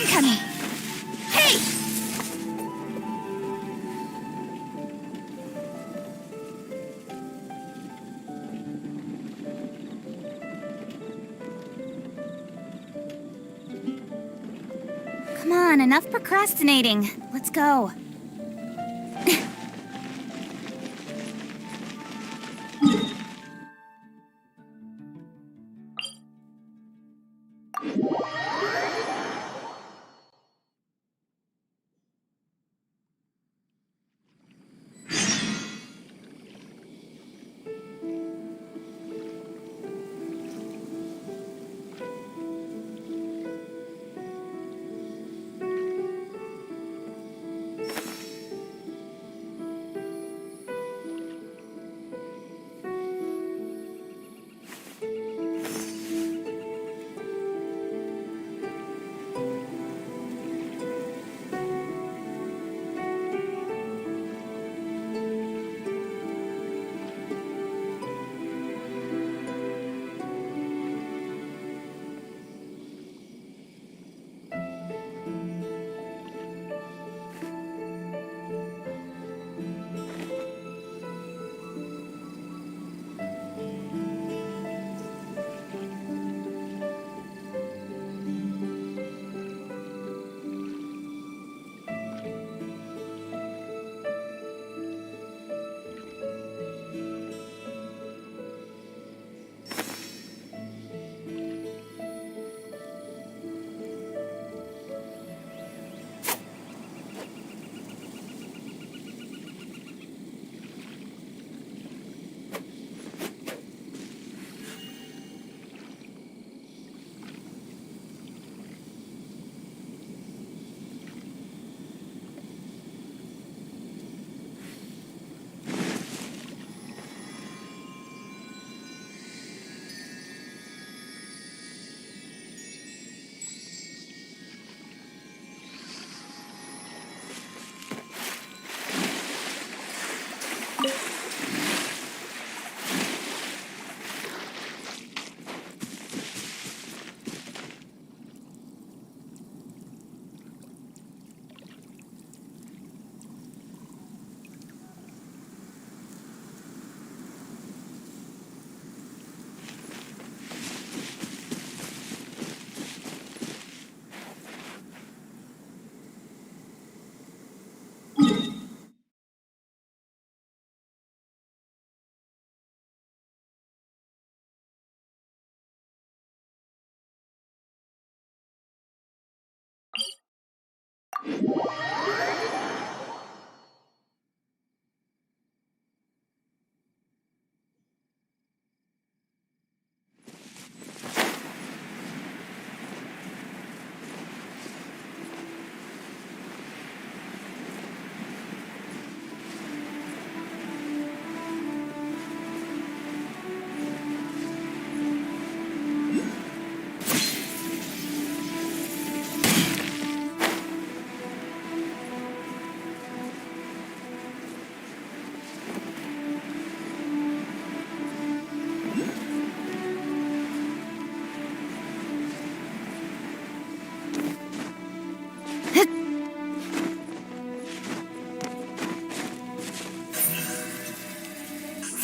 Incoming! Hey! Come on, enough procrastinating. Let's go.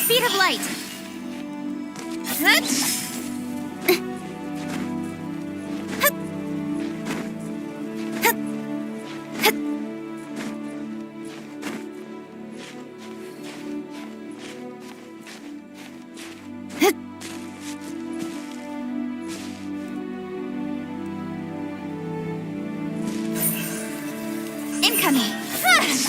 Speed of light! Incoming! Hey!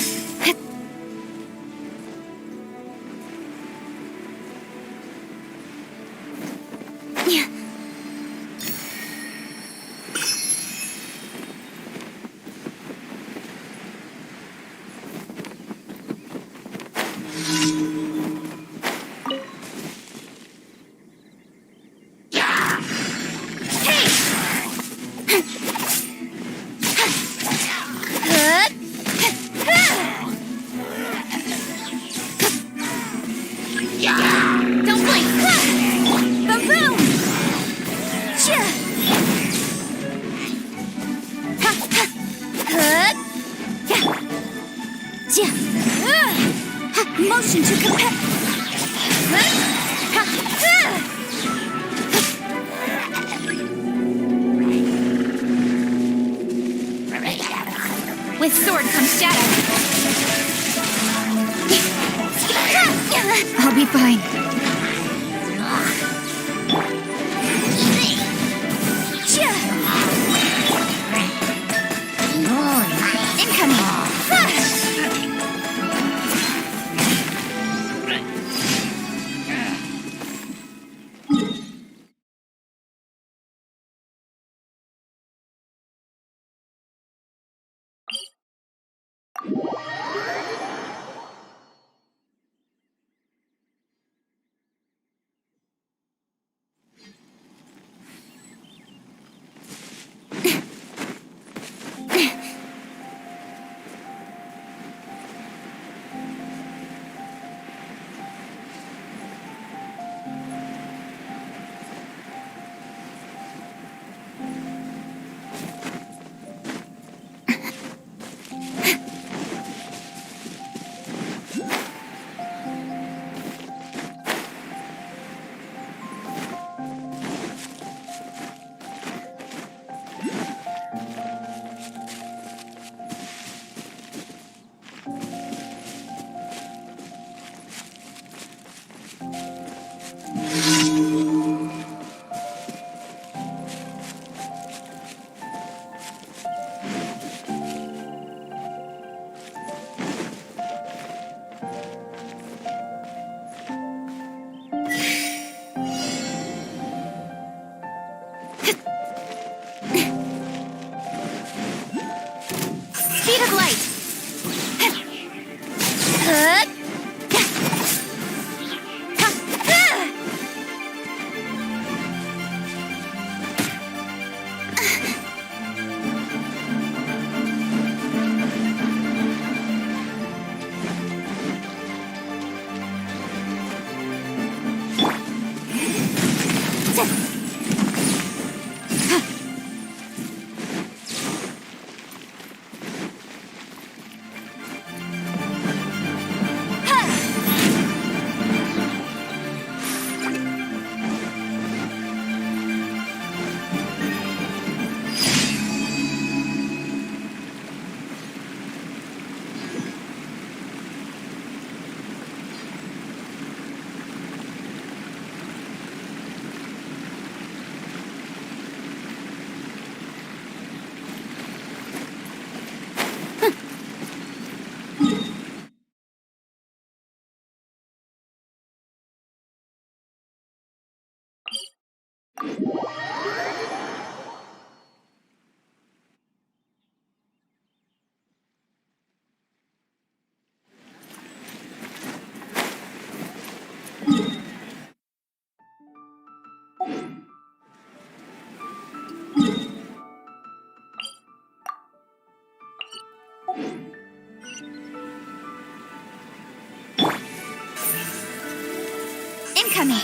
Genshin to compare. With sword comes shadow. I'll be fine. Incoming. Speed of light. Incoming.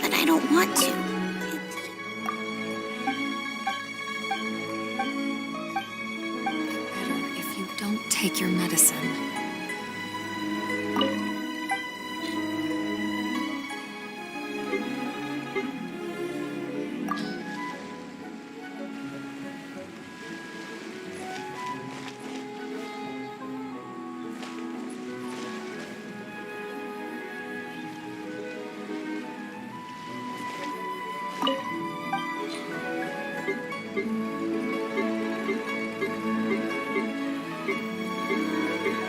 But I don't want to. Better if you don't take your medicine.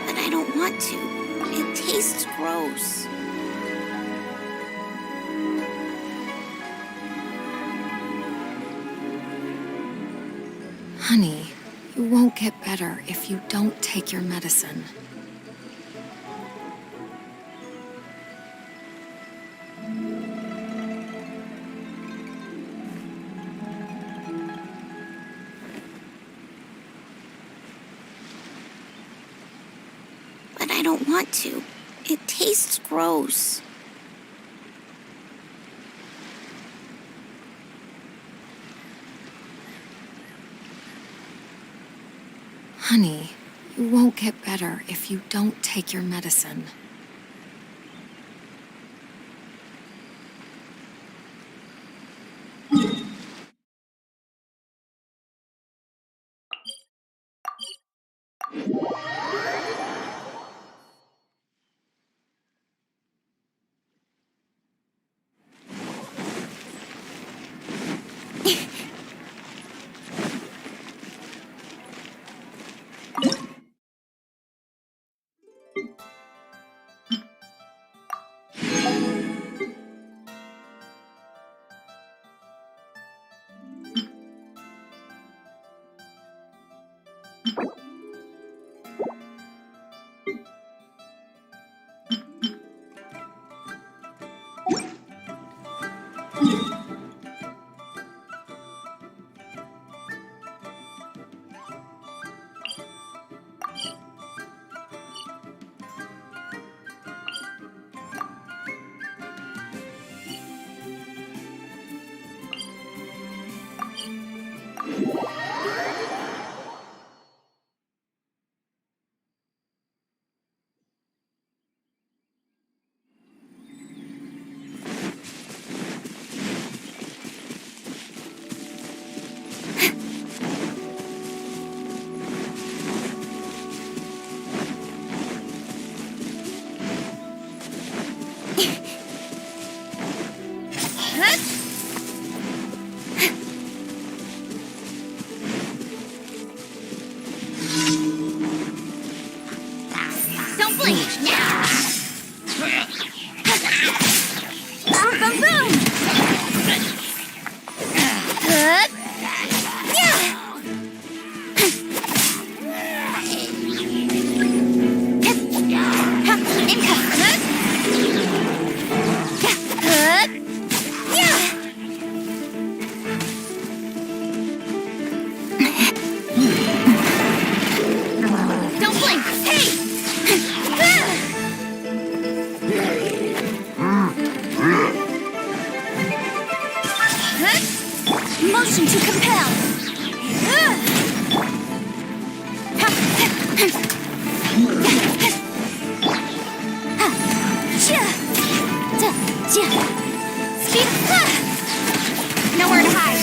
But I don't want to. It tastes gross. Honey, you won't get better if you don't take your medicine. I don't want to. It tastes gross. Honey, you won't get better if you don't take your medicine. Don't blink! Boom, boom, boom! Don't blink! Hey! Motion to compel! Speed! Nowhere to hide!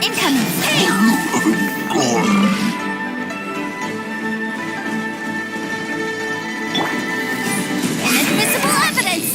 Incoming! Hey! Inadmissible evidence!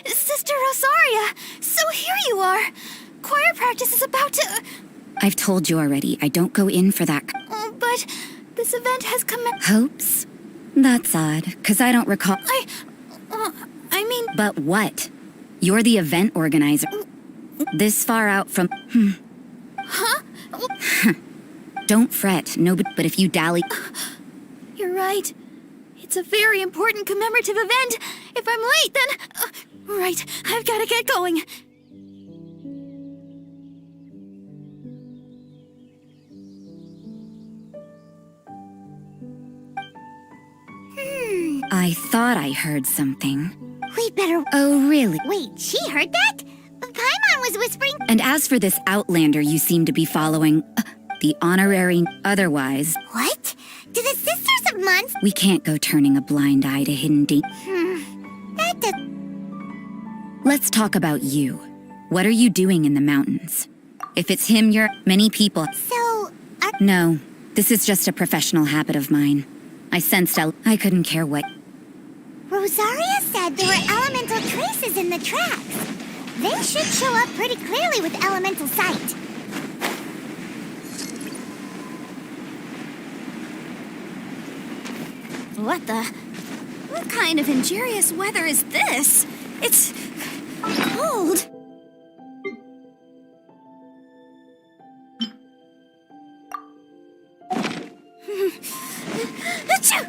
Sister Rosaria! So here you are! Choir practice is about to... I've told you already, I don't go in for that. But this event has come... Hopes? That's odd, 'cause I don't recall. I mean... But what? You're the event organizer. This far out from... Huh? Don't fret, nobody... But if you dally... You're right. It's a very important commemorative event. If I'm late, then... right, I've got to get going. I thought I heard something. We better... Oh, really? Wait, she heard that? Paimon was whispering... And as for this outlander you seem to be following, the honorary otherwise... What? Do the Sisters of months? We can't go turning a blind eye to hidden That does... Let's talk about you. What are you doing in the mountains? If it's him, many people... So, No, this is just a professional habit of mine. I sensed I couldn't care what... Rosaria said there were elemental traces in the tracks. They should show up pretty clearly with elemental sight. What kind of injurious weather is this? It's cold. Achoo!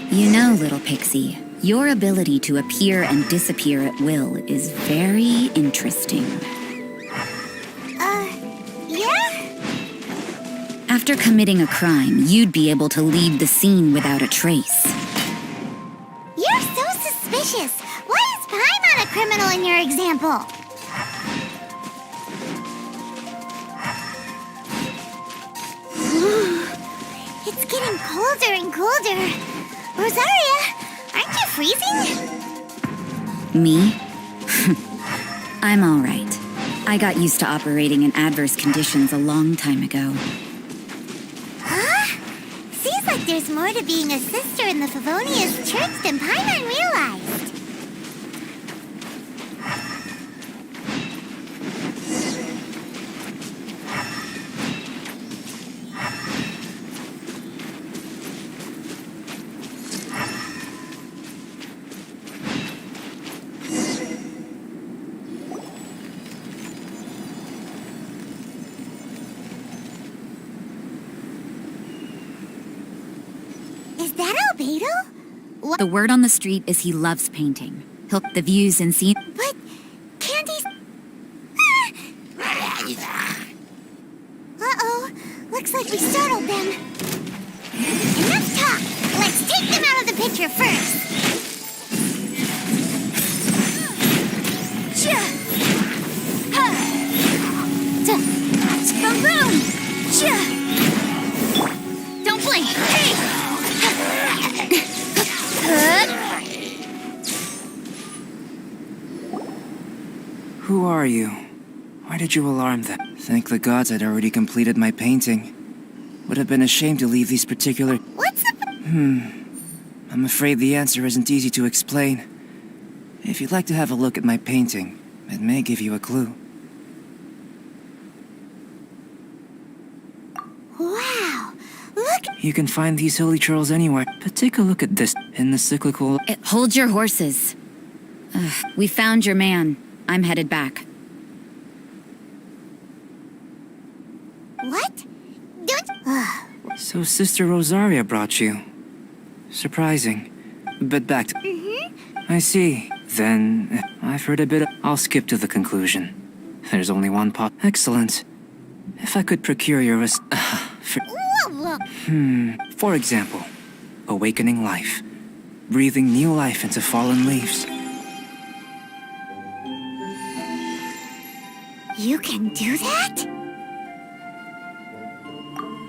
You know, little pixie, your ability to appear and disappear at will is very interesting. Yeah? After committing a crime, you'd be able to leave the scene without a trace. You're so suspicious. Why is Paimon a criminal in your example? It's getting colder and colder. Rosaria, aren't you freezing? Me? I'm all right. I got used to operating in adverse conditions a long time ago. Huh? Seems like there's more to being a sister in the Favonius Church than Paimon realized. Is that Albedo? What? The word on the street is he loves painting. The views and scenes. But Candy's... Uh-oh. Looks like we startled them. Enough talk. Let's take them out of the picture first. Cha! Ha! Boom! Cha! Don't blink. Hey! Who are you? Why did you alarm them? Thank the gods I'd already completed my painting. Would have been a shame to leave these particular... What's the... I'm afraid the answer isn't easy to explain. If you'd like to have a look at my painting, it may give you a clue. Wow! Look... You can find these holy churls anywhere, but take a look at this in the cyclical... Hold your horses. We found your man. I'm headed back. What? Don't... So Sister Rosaria brought you. Surprising. But back to... I see. Then, I've heard a bit of... I'll skip to the conclusion. There's only one pop... Excellent. If I could procure your... Whoa. For example, awakening life. Breathing new life into fallen leaves. You can do that?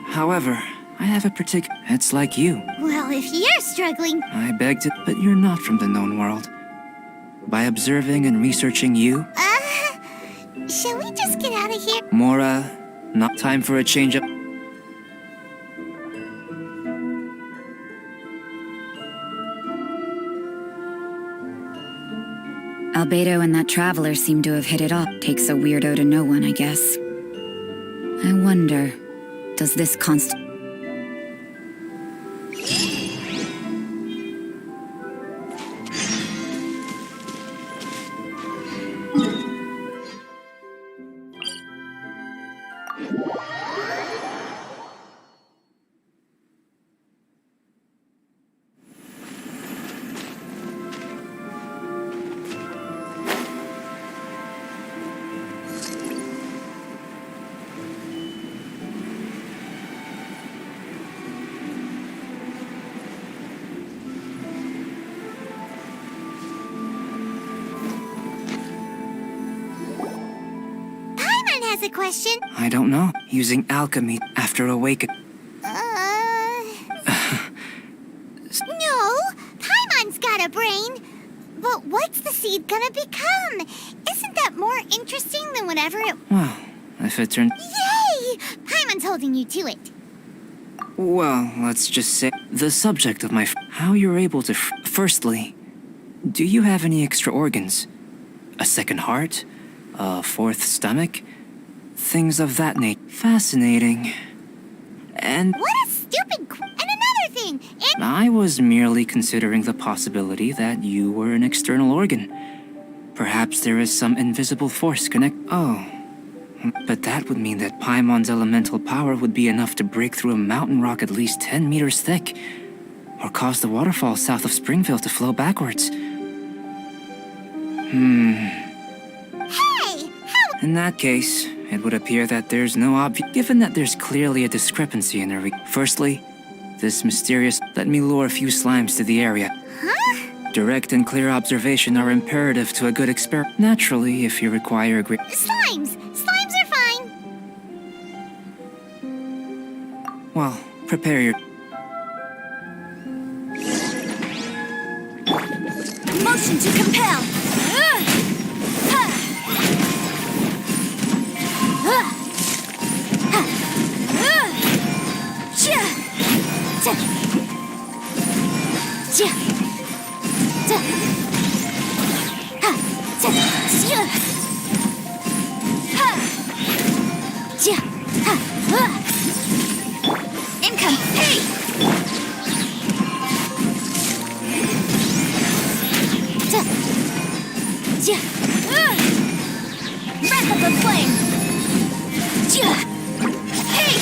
However, I have a particular... It's like you. Well, if you're struggling... I beg to... But you're not from the known world. By observing and researching you... Shall we just get out of here? More, not time for a change-up... Albedo and that traveler seem to have hit it off. Takes a weirdo to know one, I guess. I wonder, does this has a question. I don't know. Using alchemy after awakening. No, Paimon's got a brain. But what's the seed gonna become? Isn't that more interesting than whatever it... Well, if it turned... Yay! Paimon's holding you to it. Well, let's just say the subject of how you're able to... Firstly, do you have any extra organs? A second heart? A fourth stomach? Things of that nature. Fascinating. And... What a stupid... And another thing! And... I was merely considering the possibility that you were an external organ. Perhaps there is some invisible force connect... Oh. But that would mean that Paimon's elemental power would be enough to break through a mountain rock at least 10 meters thick, or cause the waterfall south of Springville to flow backwards. Hey! How... In that case, it would appear that there's no given that there's clearly a discrepancy in her Firstly, this mysterious... Let me lure a few slimes to the area. Huh? Direct and clear observation are imperative to a good experiment. Naturally, if you require a great... Slimes! Slimes are fine! Well, prepare your... Motion to compel! Income! Hey! Wrath of the flame! Hey!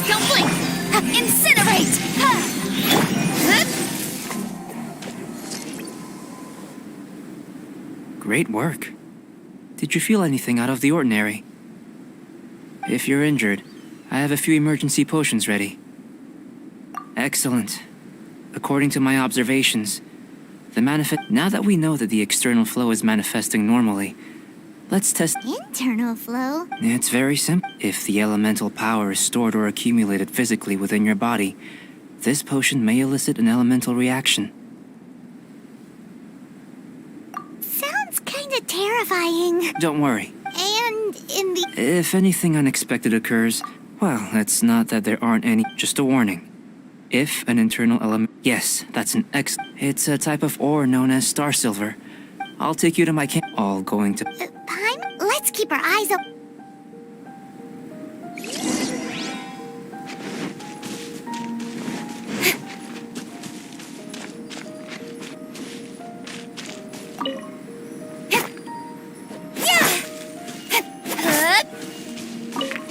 Don't blink! Incinerate! Great work. Did you feel anything out of the ordinary? If you're injured, I have a few emergency potions ready. Excellent. According to my observations, now that we know that the external flow is manifesting normally, let's test... Internal flow? It's very simple. If the elemental power is stored or accumulated physically within your body, this potion may elicit an elemental reaction. Sounds kinda terrifying. Don't worry. And in the... If anything unexpected occurs, well, it's not that there aren't any, just a warning. If an internal element... Yes, that's an X. It's a type of ore known as star silver. I'll take you to my camp. All going to... Paim, let's keep our eyes open.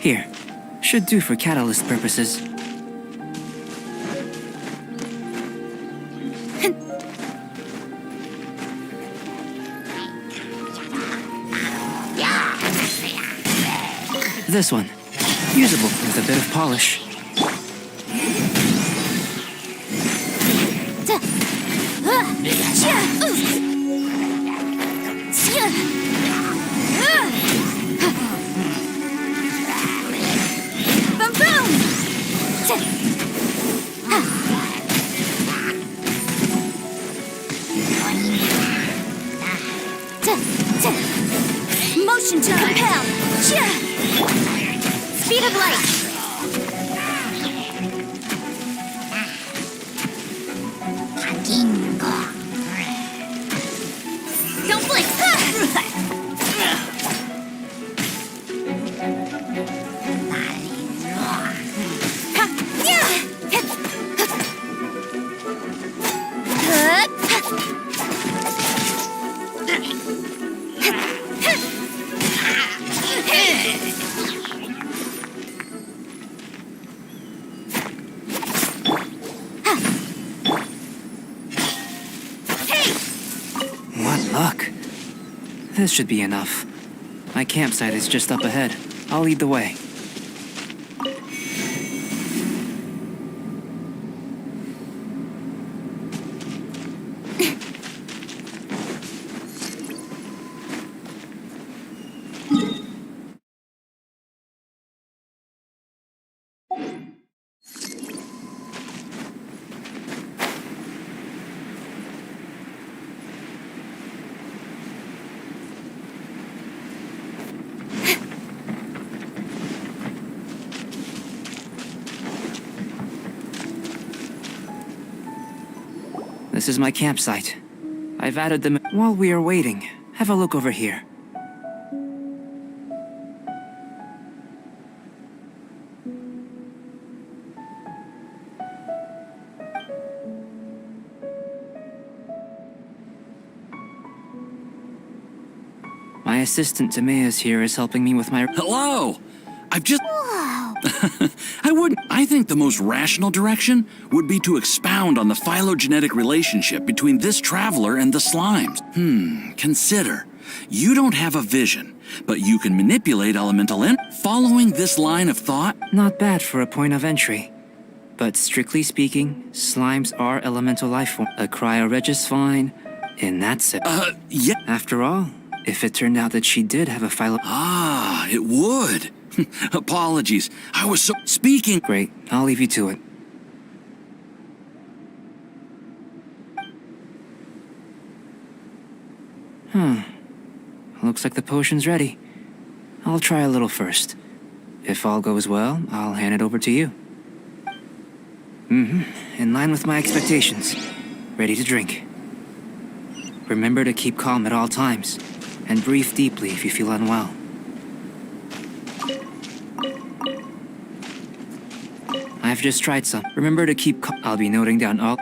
Here. Should do for catalyst purposes. This one. Usable with a bit of polish. Motion to compel! Speed of light! Don't blink! What luck. This should be enough. My campsite is just up ahead. I'll lead the way. This is my campsite. I've added them. While we are waiting, have a look over here. My assistant Timaeus here is helping me with my. Hello! I've just. Whoa. I think the most rational direction would be to expound on the phylogenetic relationship between this traveler and the slimes. Consider. You don't have a vision, but you can manipulate elemental Following this line of thought. Not bad for a point of entry. But strictly speaking, slimes are elemental life form. A cryoregis fine, in that sense. Yeah. After all, if it turned out that she did have a philo. Ah, it would. Apologies. I was so. Speaking. Great, I'll leave you to it. Looks like the potion's ready. I'll try a little first. If all goes well, I'll hand it over to you. In line with my expectations. Ready to drink. Remember to keep calm at all times, and breathe deeply if you feel unwell. I've just tried some. Remember to keep calm. I'll be noting down all.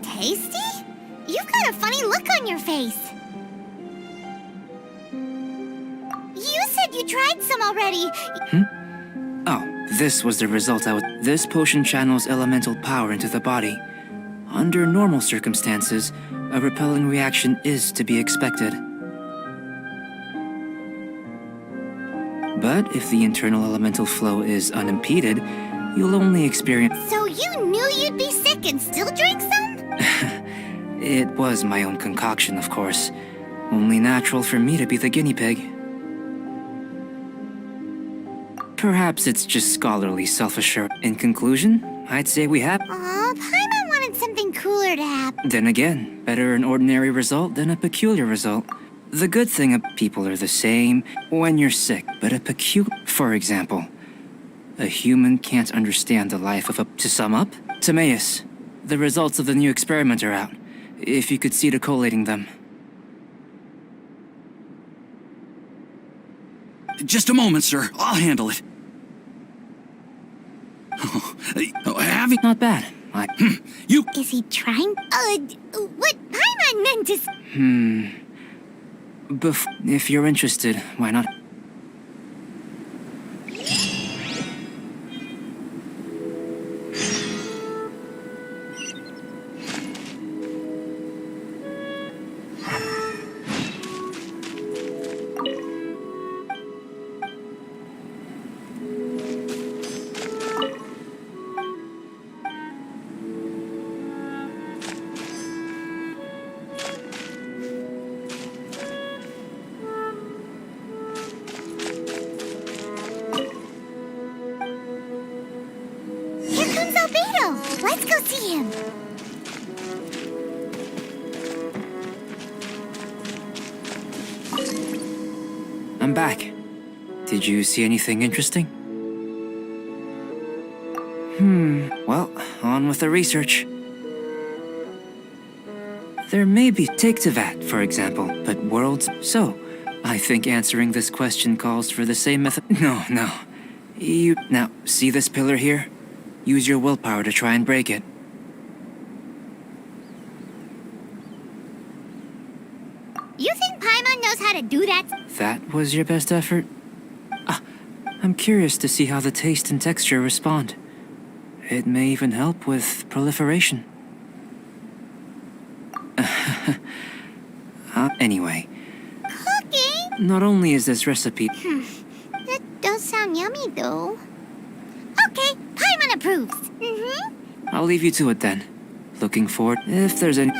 Tasty? You've got a funny look on your face. You said you tried some already. Oh, this was the result I was. This potion channels elemental power into the body. Under normal circumstances, a repelling reaction is to be expected. But if the internal elemental flow is unimpeded, you'll only experience. So you knew you'd be sick and still drank some? It was my own concoction, of course. Only natural for me to be the guinea pig. Perhaps it's just scholarly self-assurance. In conclusion, I'd say we have. Aw, Paimon wanted something cooler to happen. Then again, better an ordinary result than a peculiar result. The good thing of people are the same when you're sick, but a For example, a human can't understand the life of a. To sum up, Timaeus, the results of the new experiment are out. If you could see to collating them. Just a moment, sir. I'll handle it. Have you? Not bad. You. Is he trying? What Paimon meant to If you're interested, why not? Let's go see him. I'm back. Did you see anything interesting? Well, on with the research. There may be take to that, for example, but worlds. So, I think answering this question calls for the same method. No. You now see this pillar here? Use your willpower to try and break it. You think Paimon knows how to do that? That was your best effort? I'm curious to see how the taste and texture respond. It may even help with proliferation. Anyway. Cooking? Not only is this recipe... That does sound yummy, though. Okay, Paimon approves. I'll leave you to it then. Looking forward if there's any.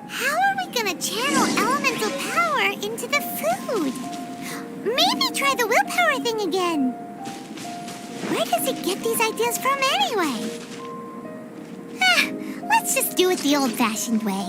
How are we gonna channel elemental power into the food? Maybe try the willpower thing again. Where does it get these ideas from anyway? Let's just do it the old-fashioned way.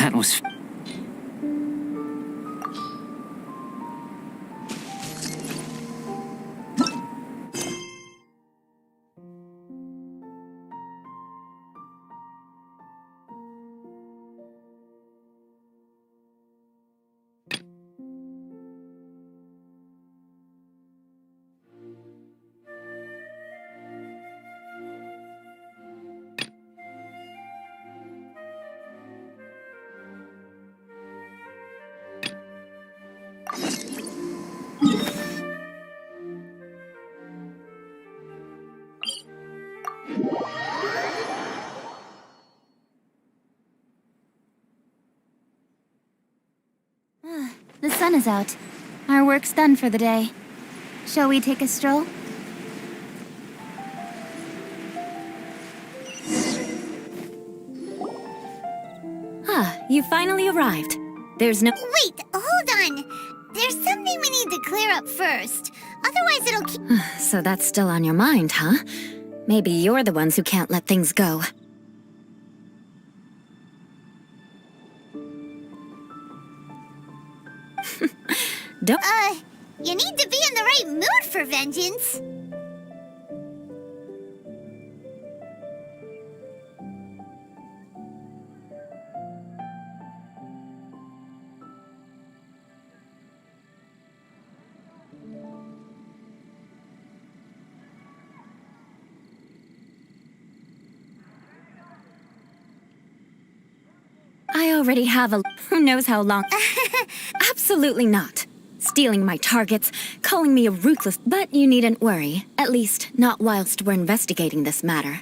That was. The sun is out. Our work's done for the day. Shall we take a stroll? Ah, you finally arrived. There's no. Wait, hold on. There's something we need to clear up first. Otherwise it'll keep... So that's still on your mind, huh? Maybe you're the ones who can't let things go. Don't. You need to be in the right mood for vengeance. I already have a. Who knows how long? Absolutely not. Stealing my targets, calling me a ruthless. But you needn't worry. At least, not whilst we're investigating this matter.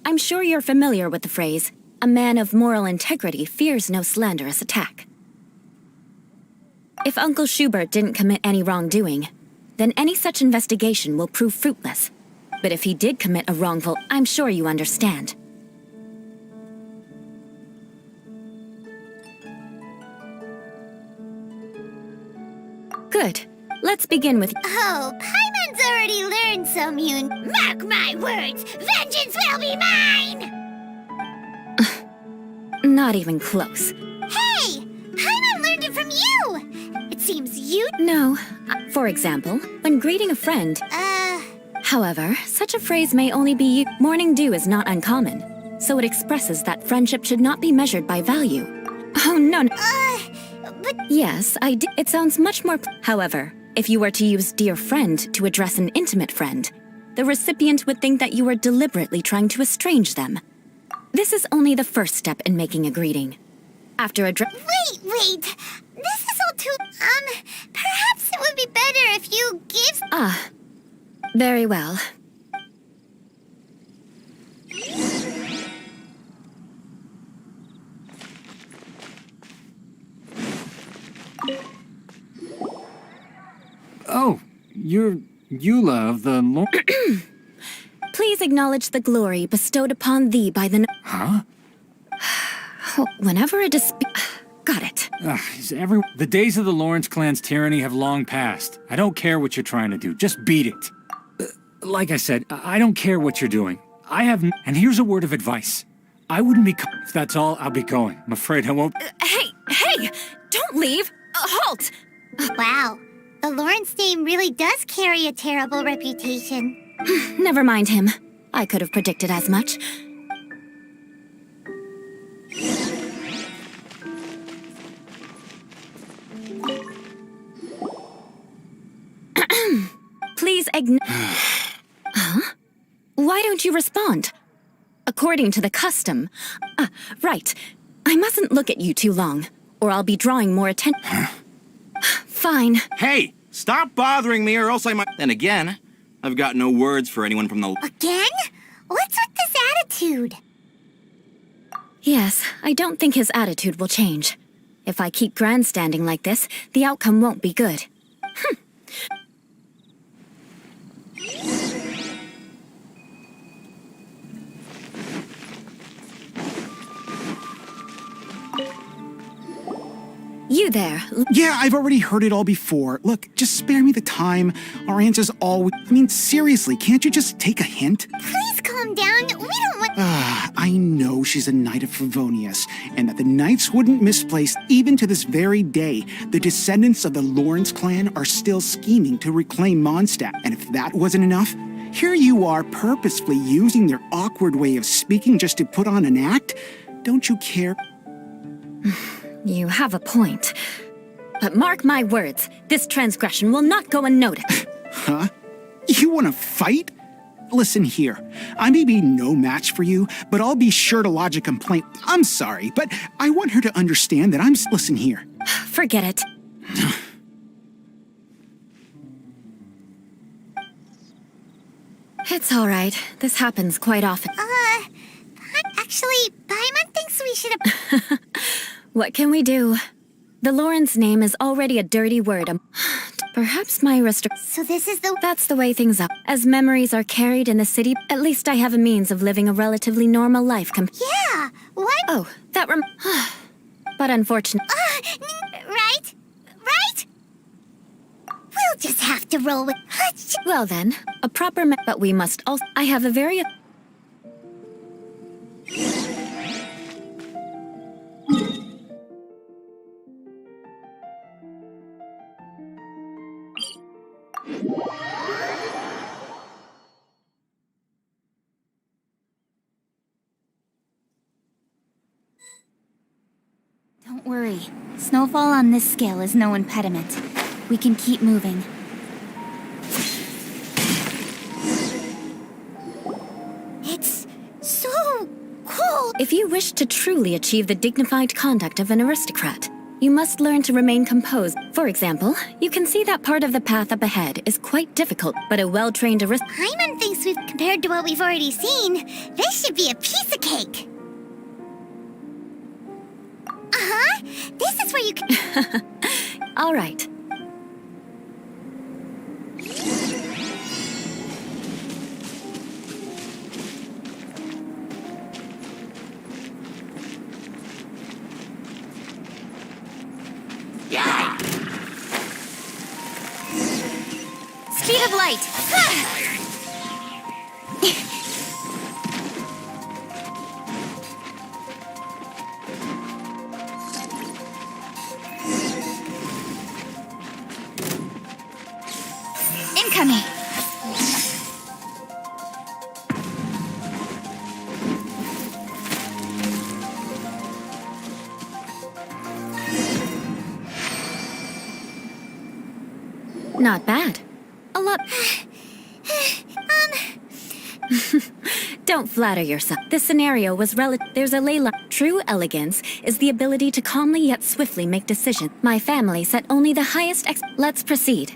I'm sure you're familiar with the phrase, a man of moral integrity fears no slanderous attack. If Uncle Schubert didn't commit any wrongdoing, then any such investigation will prove fruitless. But if he did commit a wrongful, I'm sure you understand. Good. Let's begin with... Oh, Paimon's already learned some Mark my words, vengeance will be mine! Not even close. Hey! Paimon learned it from you! It seems you... No. For example, when greeting a friend... However, such a phrase may only be used... Morning dew is not uncommon, so it expresses that friendship should not be measured by value. Oh, no. But... Yes, I did. It sounds much more... However, if you were to use dear friend to address an intimate friend, the recipient would think that you were deliberately trying to estrange them. This is only the first step in making a greeting. After Wait! This is all too... perhaps it would be better if you give... Ah, very well. Oh, you're Eula of the Lord. Please acknowledge the glory bestowed upon thee by the... Huh? Whenever a dispute... Got it. The days of the Lawrence clan's tyranny have long passed. I don't care what you're trying to do. Just beat it. Like I said, I don't care what you're doing. And here's a word of advice. I wouldn't be... If that's all, I'll be going. I'm afraid I won't... Hey! Don't leave! Halt! Wow. The Lawrence name really does carry a terrible reputation. Never mind him. I could have predicted as much. Please Huh? Why don't you respond? According to the custom. Right. I mustn't look at you too long, or I'll be drawing more attention. Fine. Hey, stop bothering me or else I might... Then again, I've got no words for anyone from the... Again? What's with this attitude? Yes, I don't think his attitude will change. If I keep grandstanding like this, the outcome won't be good. You there. Yeah, I've already heard it all before. Look, just spare me the time. Our answers all... I mean, seriously, can't you just take a hint? Please calm down. We don't want... I know she's a knight of Favonius, and that the knights wouldn't misplace even to this very day. The descendants of the Lawrence clan are still scheming to reclaim Mondstadt, and if that wasn't enough, here you are purposefully using their awkward way of speaking just to put on an act? Don't you care? You have a point. But mark my words, this transgression will not go unnoticed. Huh? You want to fight? Listen here, I may be no match for you, but I'll be sure to lodge a complaint. I'm sorry, but I want her to understand that Listen here. Forget it. It's all right. This happens quite often. Actually, Paimon thinks we should... What can we do? The Lauren's name is already a dirty word. Perhaps my So this is the... That's the way things are. As memories are carried in the city, at least I have a means of living a relatively normal life Yeah, why... Oh, that But unfortunately... right? Right? We'll just have to roll with... Well then, a proper but we must also... I have a very... Don't worry. Snowfall on this scale is no impediment. We can keep moving. It's so cold. If you wish to truly achieve the dignified conduct of an aristocrat, you must learn to remain composed. For example, you can see that part of the path up ahead is quite difficult, but a well-trained Paimon thinks we've compared to what we've already seen. This should be a piece of cake. Uh-huh. This is where you can... All right. Speed of light! Incoming! Not bad. A lot... Don't flatter yourself. This scenario was There's a ley line. True elegance is the ability to calmly yet swiftly make decisions. My family set only the highest Let's proceed.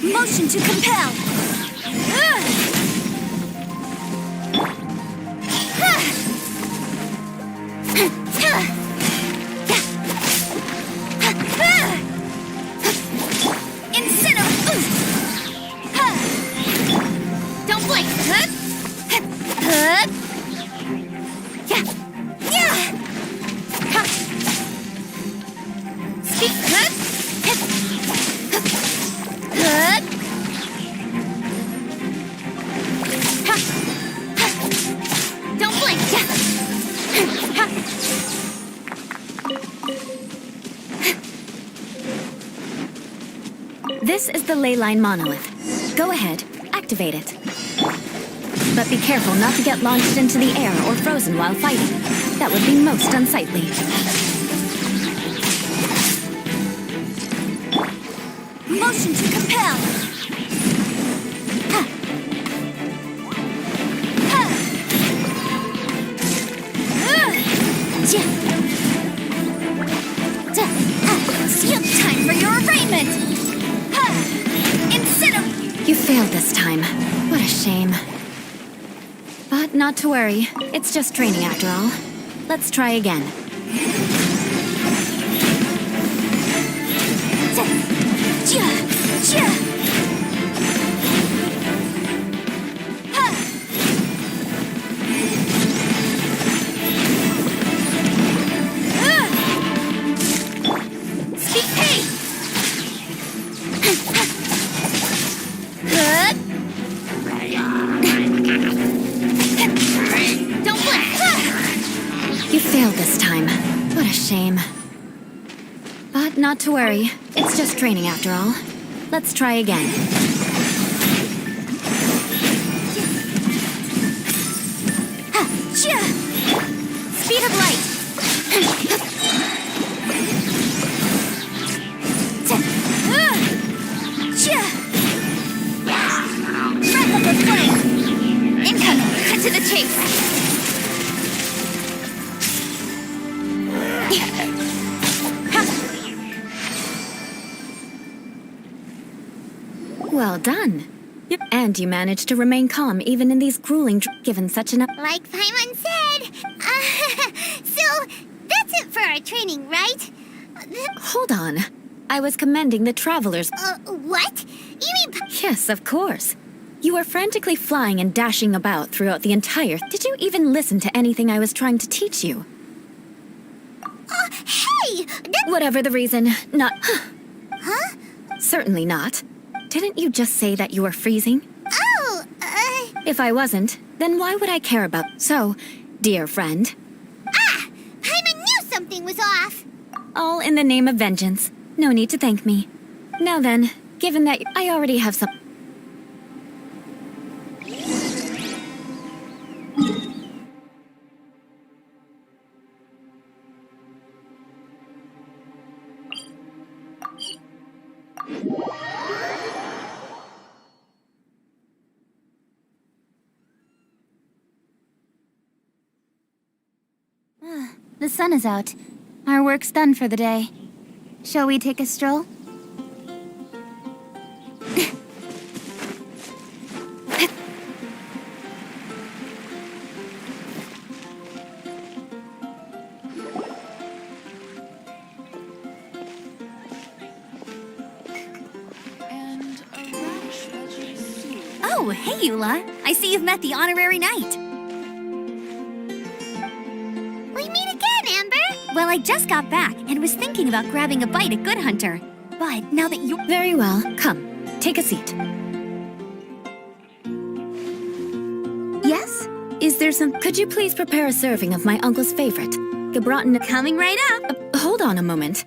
Motion to compel! Don't blink! Don't blink! This is the ley line monolith. Go ahead, activate it. But be careful not to get launched into the air or frozen while fighting. That would be most unsightly. Motion to compel! Time for your arraignment! You failed this time. What a shame. But not to worry. It's just training after all. Let's try again. You failed this time. What a shame. But not to worry. It's just training after all. Let's try again. Speed of light! Breath of the flame! Incoming! Cut to the chase! done. And you managed to remain calm even in these grueling given such an... Like Paimon said. So, that's it for our training, right? Hold on. I was commending the travelers. What? You mean... Yes, of course. You were frantically flying and dashing about throughout the entire... Did you even listen to anything I was trying to teach you? Hey! Whatever the reason, not... Huh? Certainly not. Didn't you just say that you were freezing? Oh, If I wasn't, then why would I care about... So, dear friend... Paimon knew something was off. All in the name of vengeance. No need to thank me. Now then, given that I already have some... The sun is out. Our work's done for the day. Shall we take a stroll? Oh, hey, Eula. I see you've met the honorary knight. We meet again, Amber. Well, I just got back and was thinking about grabbing a bite at Good Hunter. But now that you're... Very well. Come, take a seat. Yes? Is there some... Could you please prepare a serving of my uncle's favorite? Gebraten... Coming right up. Hold on a moment.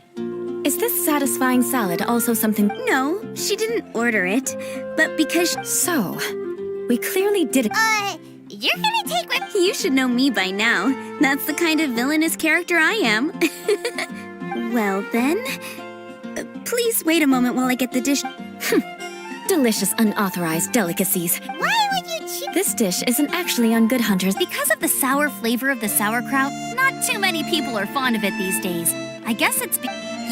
Is this satisfying salad also something... No, she didn't order it. But because... So, we clearly did it... You're gonna take what... You should know me by now. That's the kind of villainous character I am. Well then... please wait a moment while I get the dish... Delicious unauthorized delicacies. Why would you choose... This dish isn't actually on Good Hunters. Because of the sour flavor of the sauerkraut, not too many people are fond of it these days. I guess it's...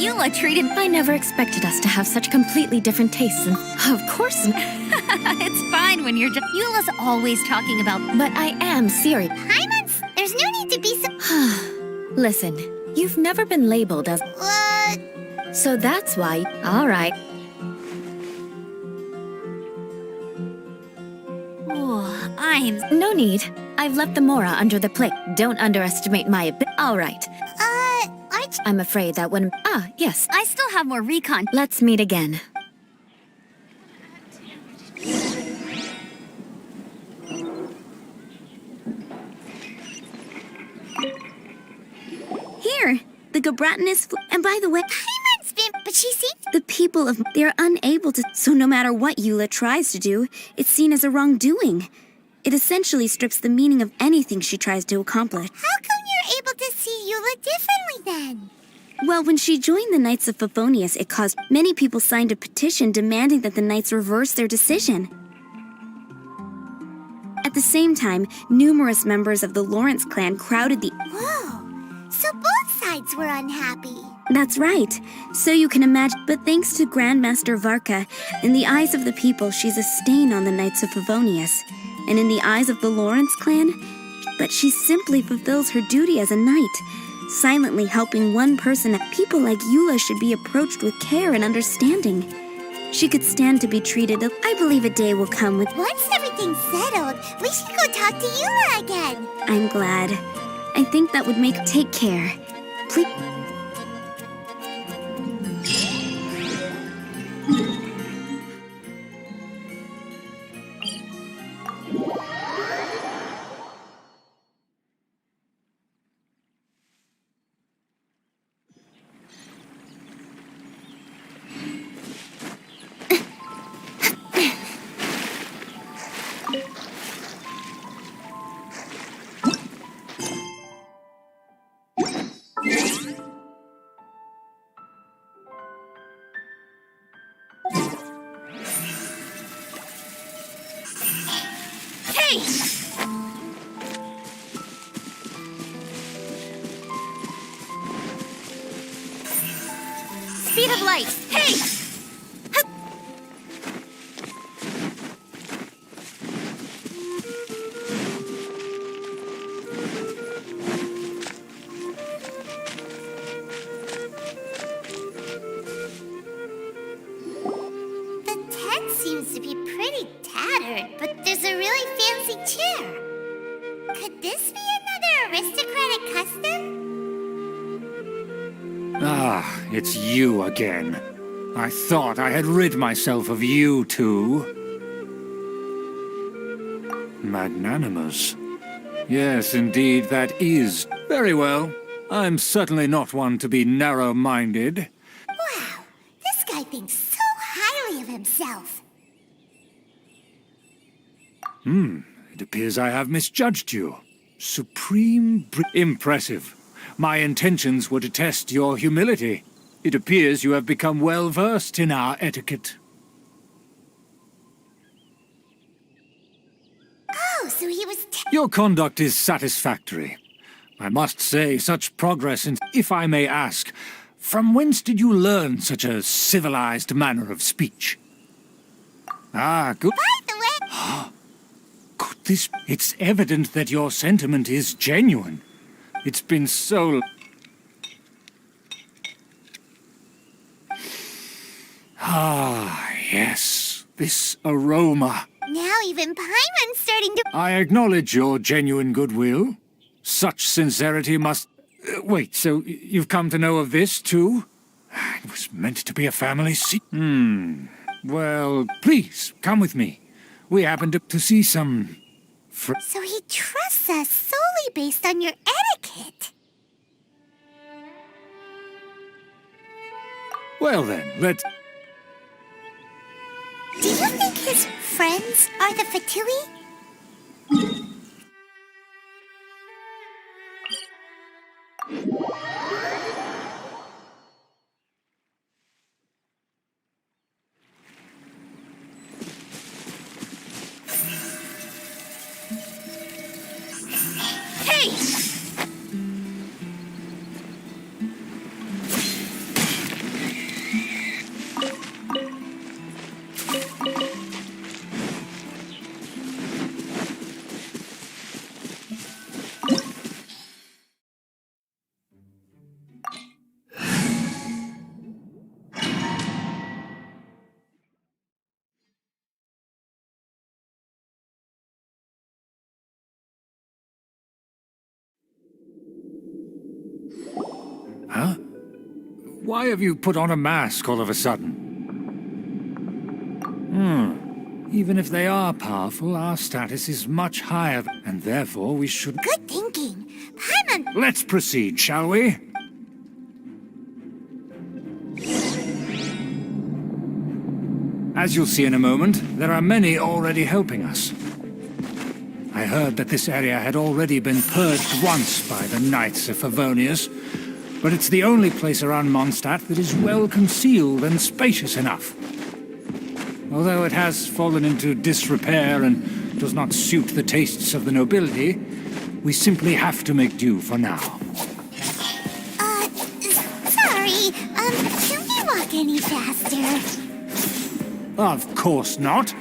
Eula treated... I never expected us to have such completely different tastes and... Of course... It's fine when you're just... Eula's always talking about... But I am serious. Paimon's... There's no need to be so... Listen, you've never been labeled as... What? So that's why... All right. Oh, No need. I've left the Mora under the plate. Don't underestimate my All right. aren't you... I'm afraid that when... yes. I still have more recon. Let's meet again. Here, the Gebraten is... And by the way... Paimon's been... But she seems... The people of... They're unable to... So no matter what Eula tries to do, it's seen as a wrongdoing. It essentially strips the meaning of anything she tries to accomplish. How come you're able to see Eula differently then? Well, when she joined the Knights of Favonius, it caused... Many people signed a petition demanding that the Knights reverse their decision. At the same time, numerous members of the Lawrence clan crowded the... Whoa. So both sides were unhappy. That's right. So you can imagine... But thanks to Grandmaster Varka, in the eyes of the people, she's a stain on the Knights of Favonius. And in the eyes of the Lawrence clan... But she simply fulfills her duty as a knight, silently helping one person. People like Eula should be approached with care and understanding. She could stand to be treated... I believe a day will come with... Once everything's settled, we should go talk to Eula again. I'm glad. I think that would make... Take care. Please... Speed of light! Hey! test them? Ah, it's you again. I thought I had rid myself of you two. Magnanimous. Yes, indeed, that is. Very well. I'm certainly not one to be narrow-minded. Wow, this guy thinks so highly of himself. It appears I have misjudged you. Impressive. My intentions were to test your humility. It appears you have become well-versed in our etiquette. Oh, so he was Your conduct is satisfactory. I must say, such progress in... If I may ask, from whence did you learn such a civilized manner of speech? Ah, good. By the way, Could this... It's evident that your sentiment is genuine. It's been so... Ah, yes. This aroma. now even Paimon's starting to... I acknowledge your genuine goodwill. Such sincerity must... wait, so you've come to know of this, too? It was meant to be a family secret. Well, please, come with me. We happen to see some... So he trusts us solely based on your etiquette. Well then, let's... Do you think his friends are the Fatui? Hey! Huh? Why have you put on a mask all of a sudden? Even if they are powerful, our status is much higher, and therefore we should... Good thinking. Paimon... Let's proceed, shall we? As you'll see in a moment, there are many already helping us. I heard that this area had already been purged once by the Knights of Favonius, but it's the only place around Mondstadt that is well concealed and spacious enough. Although it has fallen into disrepair and does not suit the tastes of the nobility, we simply have to make do for now. Sorry, can we walk any faster? Of course not.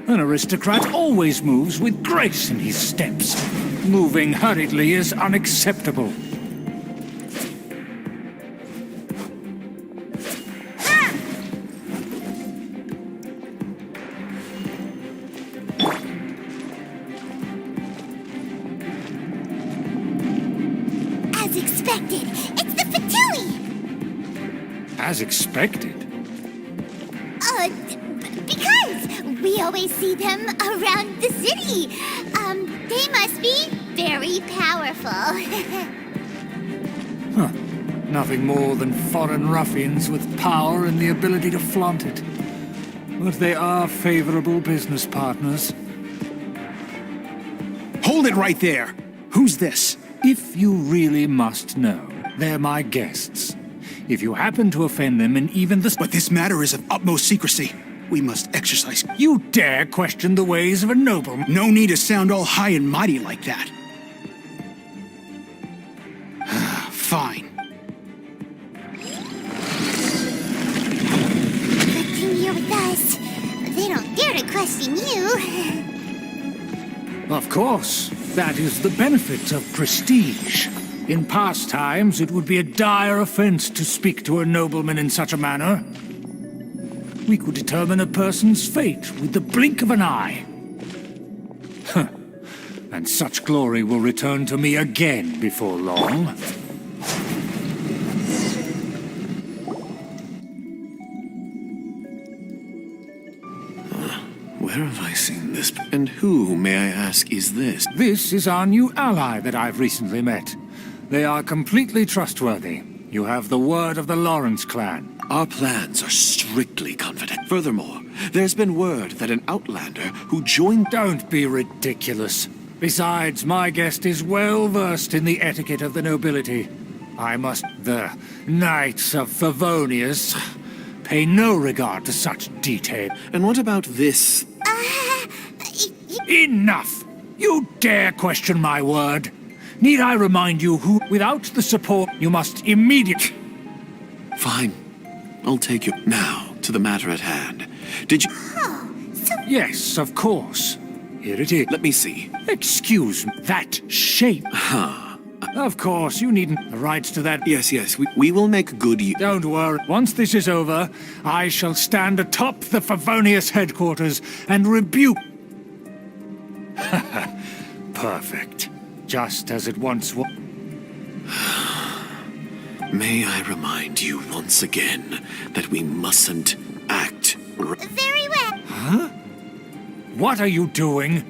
An aristocrat always moves with grace in his steps. Moving hurriedly is unacceptable. As expected, it's the Fatui! As expected. Because we always see them around the city. They must be very powerful. Nothing more than foreign ruffians with power and the ability to flaunt it. But they are favorable business partners. Hold it right there. Who's this? If you really must know, they're my guests. If you happen to offend them in even the... But this matter is of utmost secrecy. We must exercise... You dare question the ways of a nobleman? No need to sound all high and mighty like that. Fine. Good thing you're with us. They don't dare to question you. Of course. That is the benefit of prestige. In past times, it would be a dire offense to speak to a nobleman in such a manner. We could determine a person's fate with the blink of an eye. And such glory will return to me again before long. Where have I seen this? And who, may I ask, is this? This is our new ally that I've recently met. They are completely trustworthy. You have the word of the Lawrence clan. Our plans are strictly confidential. Furthermore, there's been word that an outlander who joined... Don't be ridiculous. Besides, my guest is well versed in the etiquette of the nobility. The Knights of Favonius pay no regard to such detail. And what about this? Enough! You dare question my word? Need I remind you who, without the support, you must immediately... Fine. I'll take you. Now, to the matter at hand. Did you... Yes, of course. Here it is. Let me see. Excuse me. That shape. Of course, you needn't the rights to that. Yes, we will make good use. Don't worry. Once this is over, I shall stand atop the Favonius headquarters and rebuke... Perfect. Just as it once was. May I remind you once again that we mustn't act... Very well. Huh? What are you doing?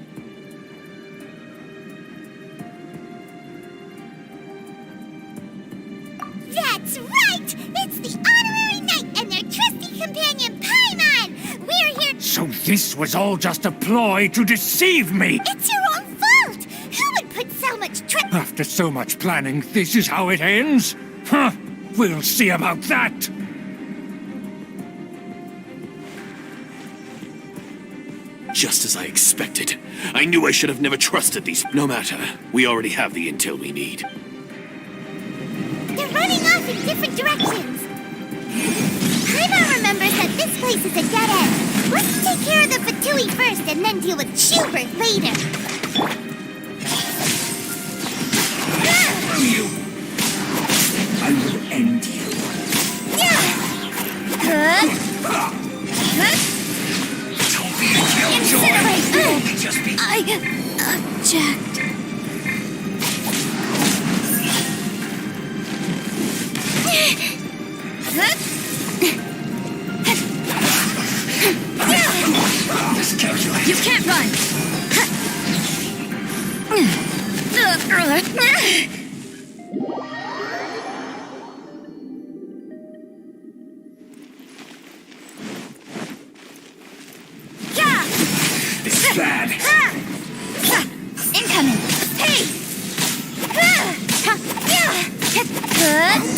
That's right! It's the honorary knight and their trusty companion, Paimon! We're here... So this was all just a ploy to deceive me! It's your own fault! Who would put so much trust... After so much planning, this is how it ends? Huh? We'll see about that! Just as I expected. I knew I should have never trusted these... No matter. We already have the intel we need. They're running off in different directions. Paimon remembers that this place is a dead end. Let's take care of the Fatui first and then deal with Schubert later. I will end you. Incinerate! I object. You can't run! This is bad. Incoming! Hey!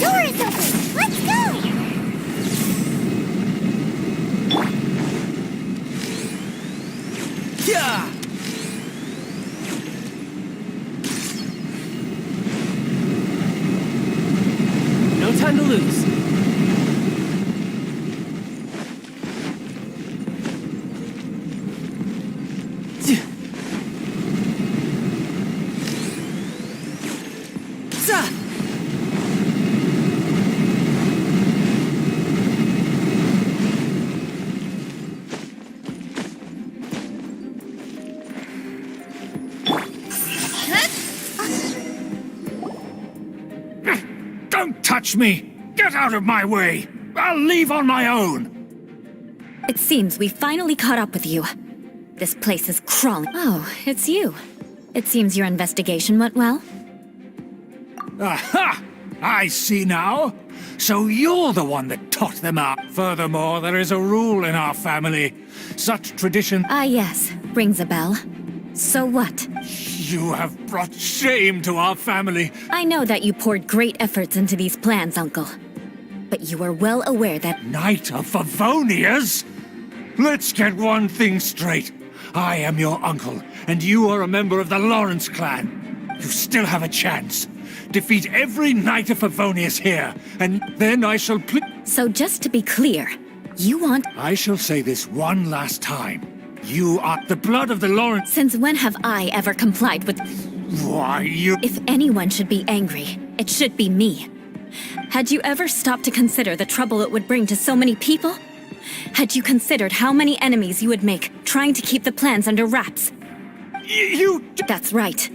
Door is open! Let's go! Yeah! No time to lose. Don't touch me! Get out of my way! I'll leave on my own! It seems we finally caught up with you. This place is crawling. Oh, it's you. It seems your investigation went well. Aha! I see now. So you're the one that taught them out. Furthermore, there is a rule in our family. Such tradition... Ah, yes. Rings a bell. So what? You have brought shame to our family. I know that you poured great efforts into these plans, Uncle. But you are well aware that... Knight of Favonius? Let's get one thing straight. I am your uncle, and you are a member of the Lawrence clan. You still have a chance. Defeat every Knight of Favonius here, and then I shall So just to be clear, you want... I shall say this one last time. You are the blood of the Lawrence... Since when have I ever complied with... Why, you... If anyone should be angry, it should be me. Had you ever stopped to consider the trouble it would bring to so many people? Had you considered how many enemies you would make trying to keep the plans under wraps? That's right.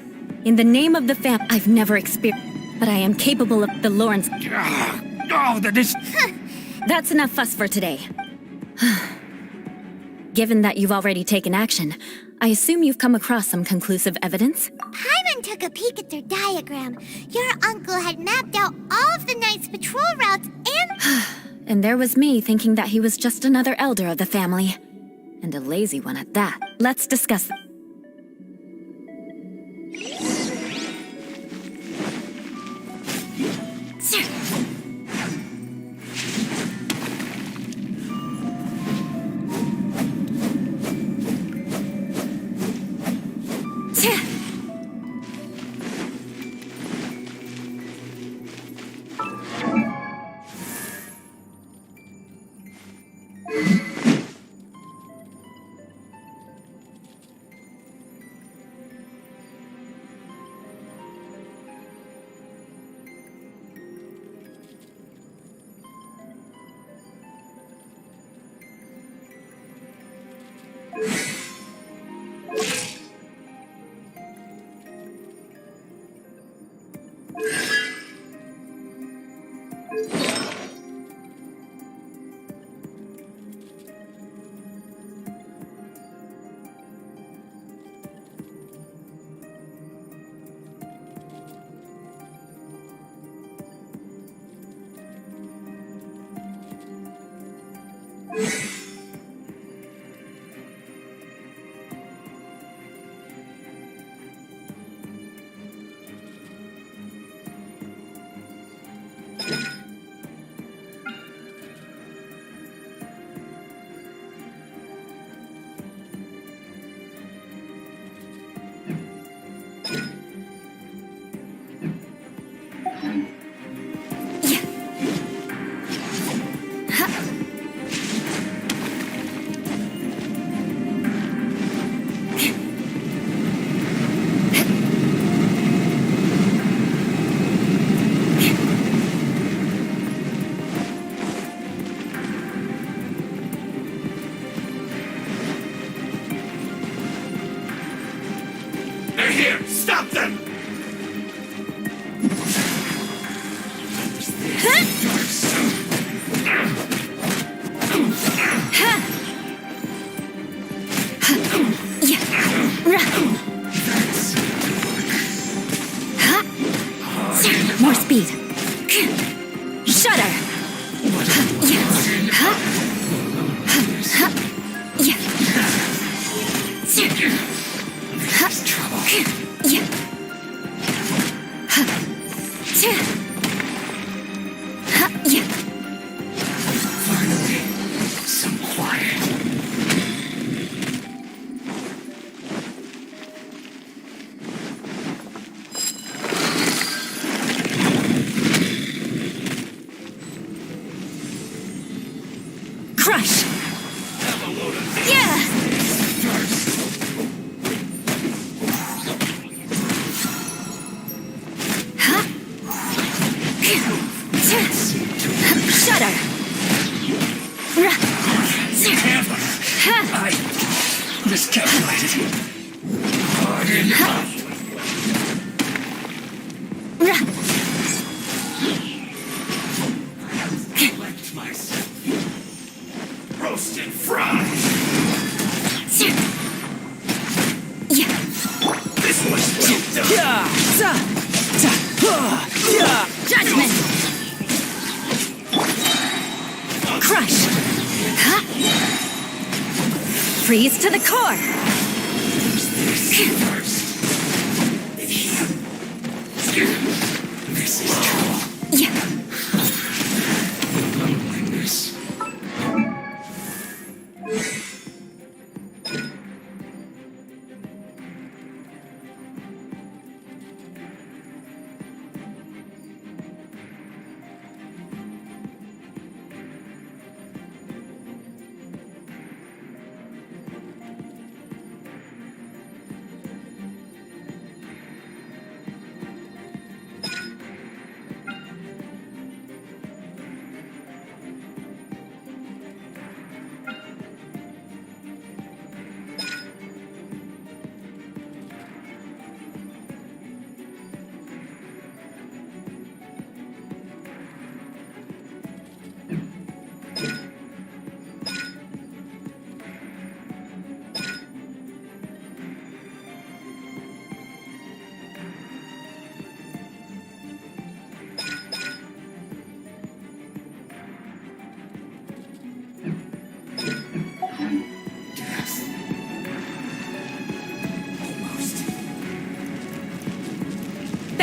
In the name of the fam, I've never experienced, but I am capable of the Lawrence. Oh, that is... That's enough fuss for today. Given that you've already taken action, I assume you've come across some conclusive evidence? Paimon took a peek at their diagram. Your uncle had mapped out all of the Knight's patrol routes and... And there was me thinking that he was just another elder of the family. And a lazy one at that. Let's discuss... They're here! Stop them! More speed. Shudder. Some quiet. Crush. Yeah. Shudder. I miscalculated. Hard enough. Collect myself. Roast and fry. This was well done. Judgment. Crush. Freeze to the core. This is trouble. Yeah. Loneliness.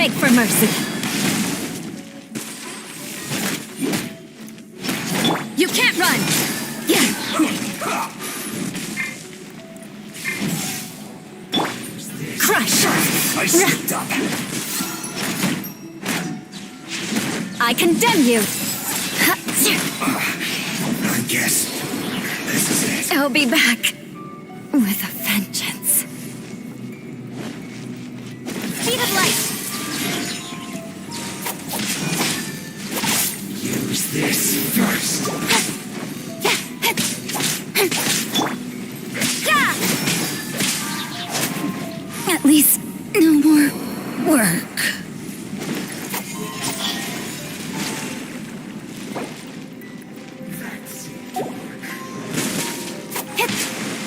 beg for mercy. You can't run! Yeah. Crush! I slipped up. I condemn you! I guess this is it. I'll be back with a vengeance. Speed of light. Use this first. At least no more work.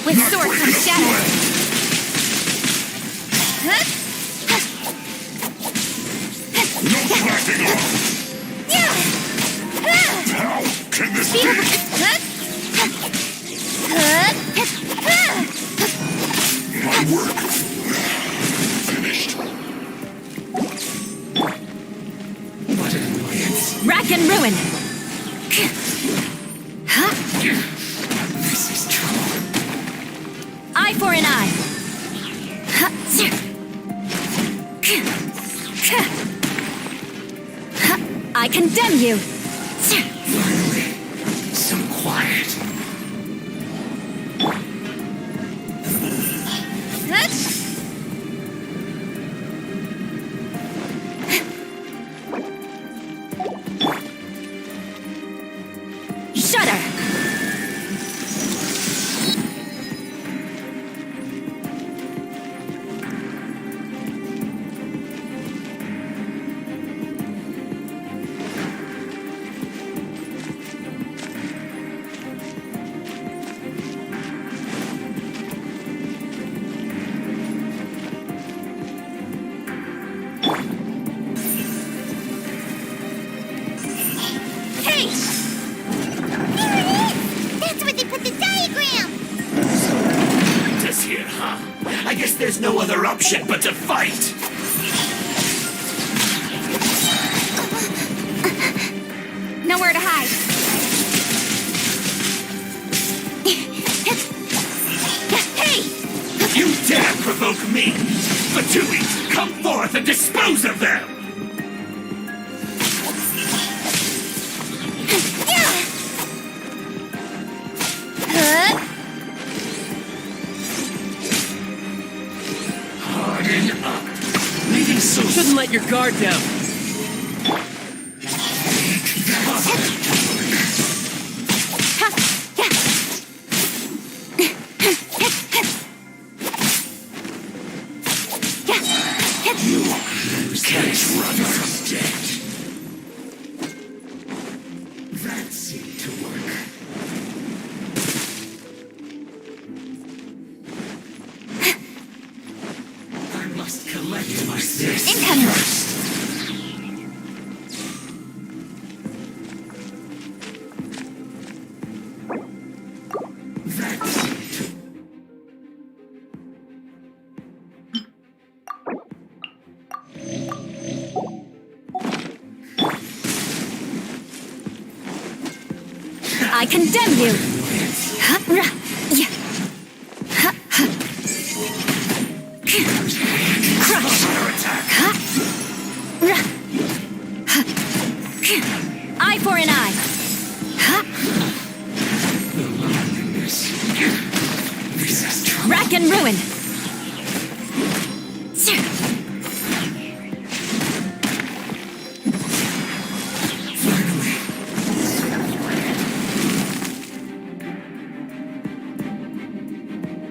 With sword comes shadow. No backing off. How can this be? My work finished. What an annoyance. Rack and ruin. This is trouble. Eye for an eye. I condemn you. Finally, some quiet. Shudder. Hey! Here it is! That's where they put the diagram! Just here, huh? I guess there's no other option but to fight. Nowhere to hide. Hey! You dare provoke me! Fatui, come forth and dispose of them! Harden up. Leading so Shouldn't let your guard down. can't run from dead. That seemed to work. I must collect my this Incoming. first. That seemed to I condemn you! Crush! Eye for an eye! This is trouble. Rack and ruin!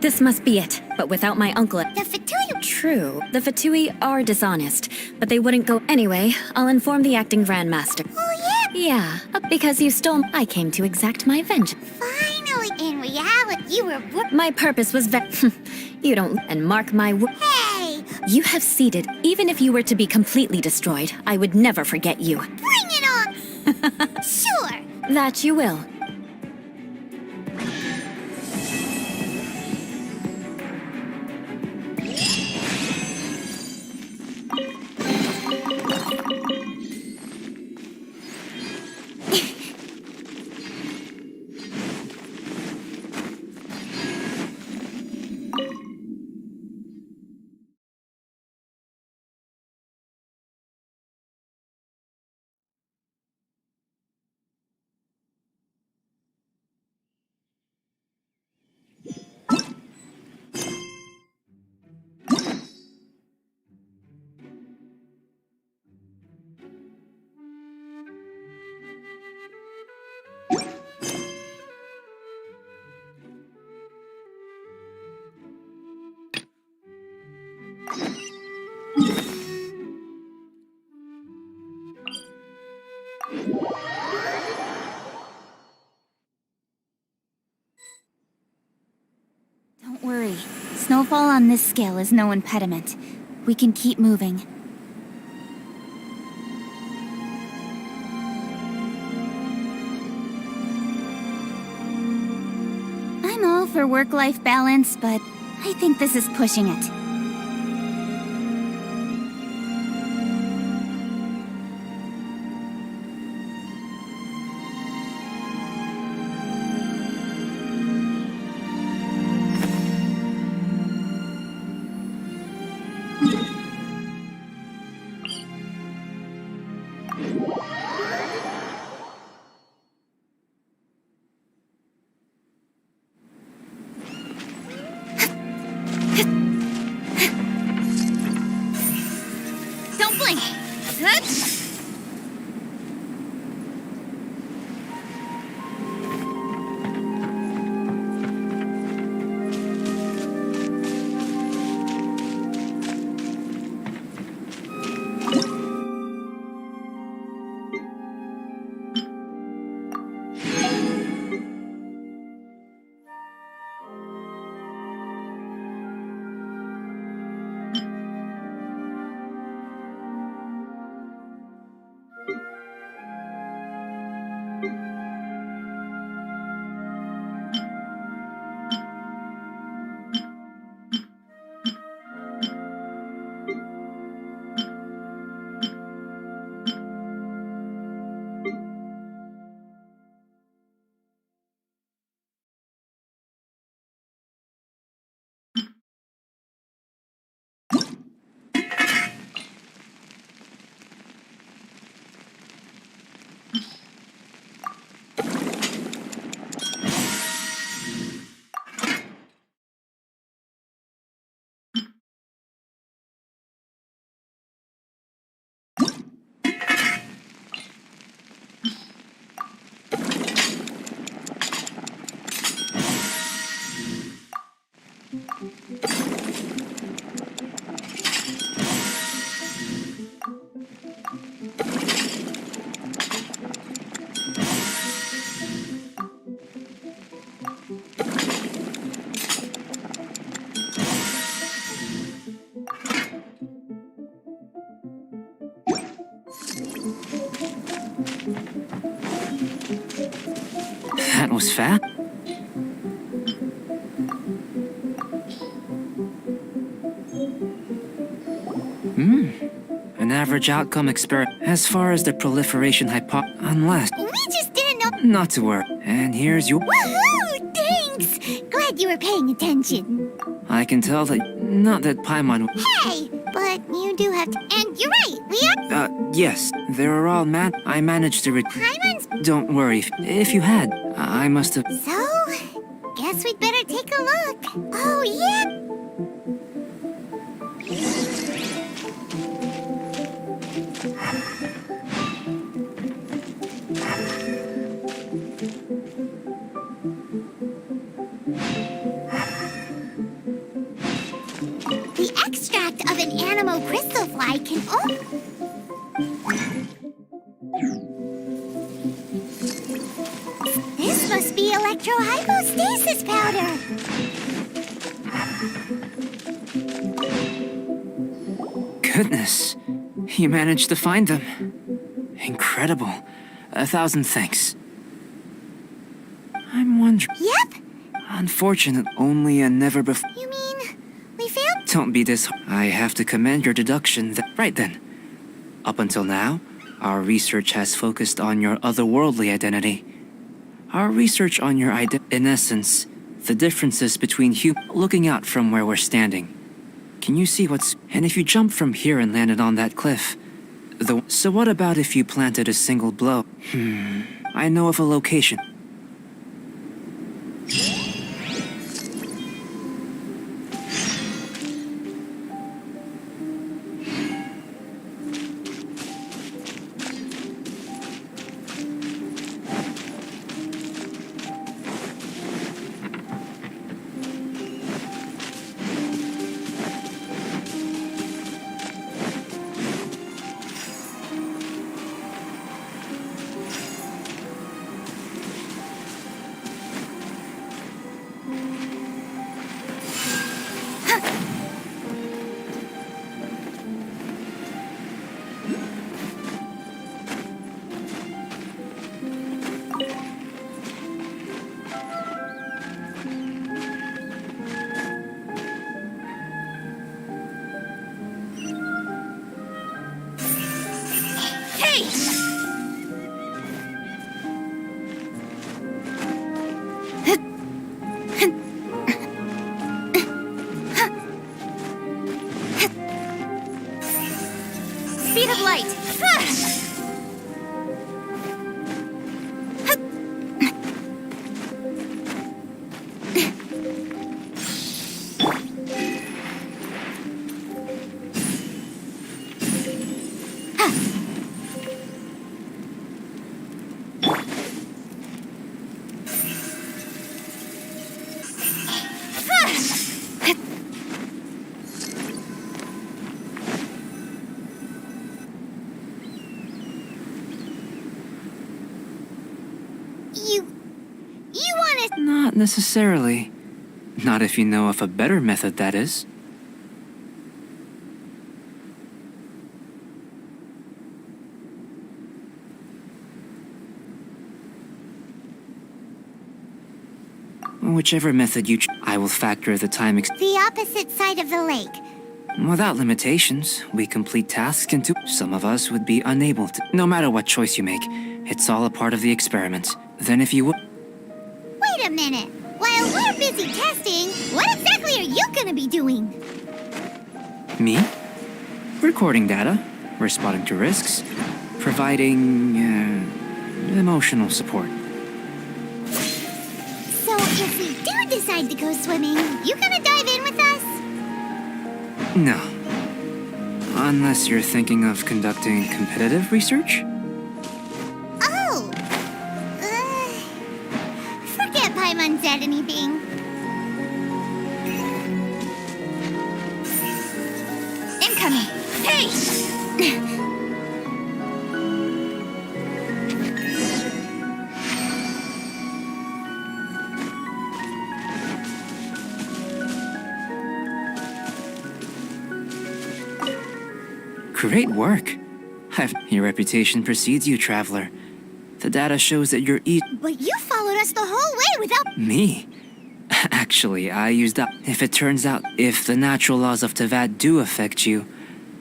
This must be it, but without my uncle. The Fatui. True, the Fatui are dishonest, but they wouldn't go anyway. I'll inform the acting grandmaster. Oh, yeah. Yeah, because you stole. I came to exact my vengeance. Finally, in reality, you were. My purpose was you don't. And mark my Hey! You have seeded. Even if you were to be completely destroyed, I would never forget you. Bring it on! Sure! That you will. on this scale is no impediment. We can keep moving. I'm all for work-life balance, but I think this is pushing it. Don't blink! That was fast. An average outcome experiment as far as the proliferation unless... We just didn't know. Not to worry. And here's your... Woohoo! Thanks! Glad you were paying attention. I can tell that... Not that Paimon... Hey, but you do have to. And you're right, we are. Yes. They were all I managed to Paimon's. Don't worry. If you had, I must have... So, guess we'd better take a look. Oh, yeah. The extract of an animal crystal fly can This must be electrohypostasis powder. Goodness. You managed to find them. Incredible. 1,000 thanks. I'm wondering... Yep. Unfortunate, only a never before... You mean we failed? Don't be this... I have to commend your deduction Right then. Up until now, our research has focused on your otherworldly identity. Our research on your in essence, the differences between looking out from where we're standing. Can you see what's... And if you jumped from here and landed on that cliff... So what about if you planted a single blow? I know of a location. Hey! Speed of light. You want to... Not necessarily. Not if you know of a better method, that is. Whichever method you I will factor the time The opposite side of the lake. Without limitations, we complete tasks into some of us would be unable to. No matter what choice you make, it's all a part of the experiment. Then if you would... Wait a minute. While we're busy testing, what exactly are you gonna be doing? Me? Recording data, responding to risks, providing, emotional support. So if we do decide to go swimming, you gonna dive in with us? No. Unless you're thinking of conducting competitive research? Oh! Forget Paimon said anything. Incoming. Hey! Great work. Your reputation precedes you, traveler. The data shows that you're But you followed us the whole way without... Me? Actually, I used up. If it turns out if the natural laws of Tavad do affect you,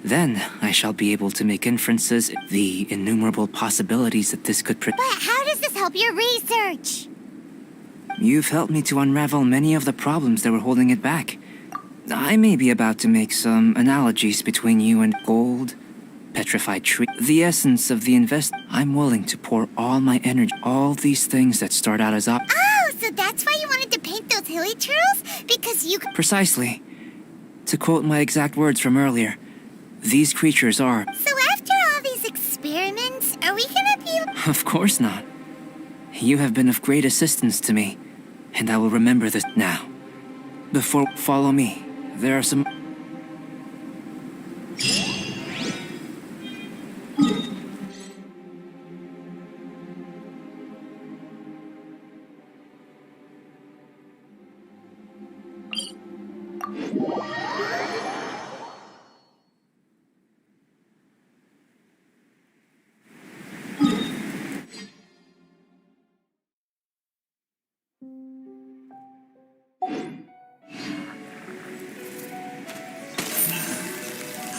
then I shall be able to make inferences, the innumerable possibilities that this could But how does this help your research? You've helped me to unravel many of the problems that were holding it back. I may be about to make some analogies between you and gold, petrified tree, the essence of the I'm willing to pour all my energy, all these things that start out as Oh, so that's why you wanted to paint those hilly trails? Because you... Precisely. To quote my exact words from earlier, these creatures are... So after all these experiments, are we gonna be... Of course not. You have been of great assistance to me, and I will remember this now. Follow me. There are some...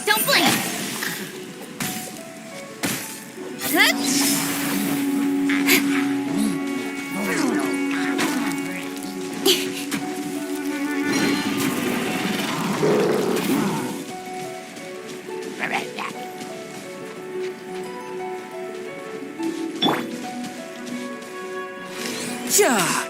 Don't blink! Yeah!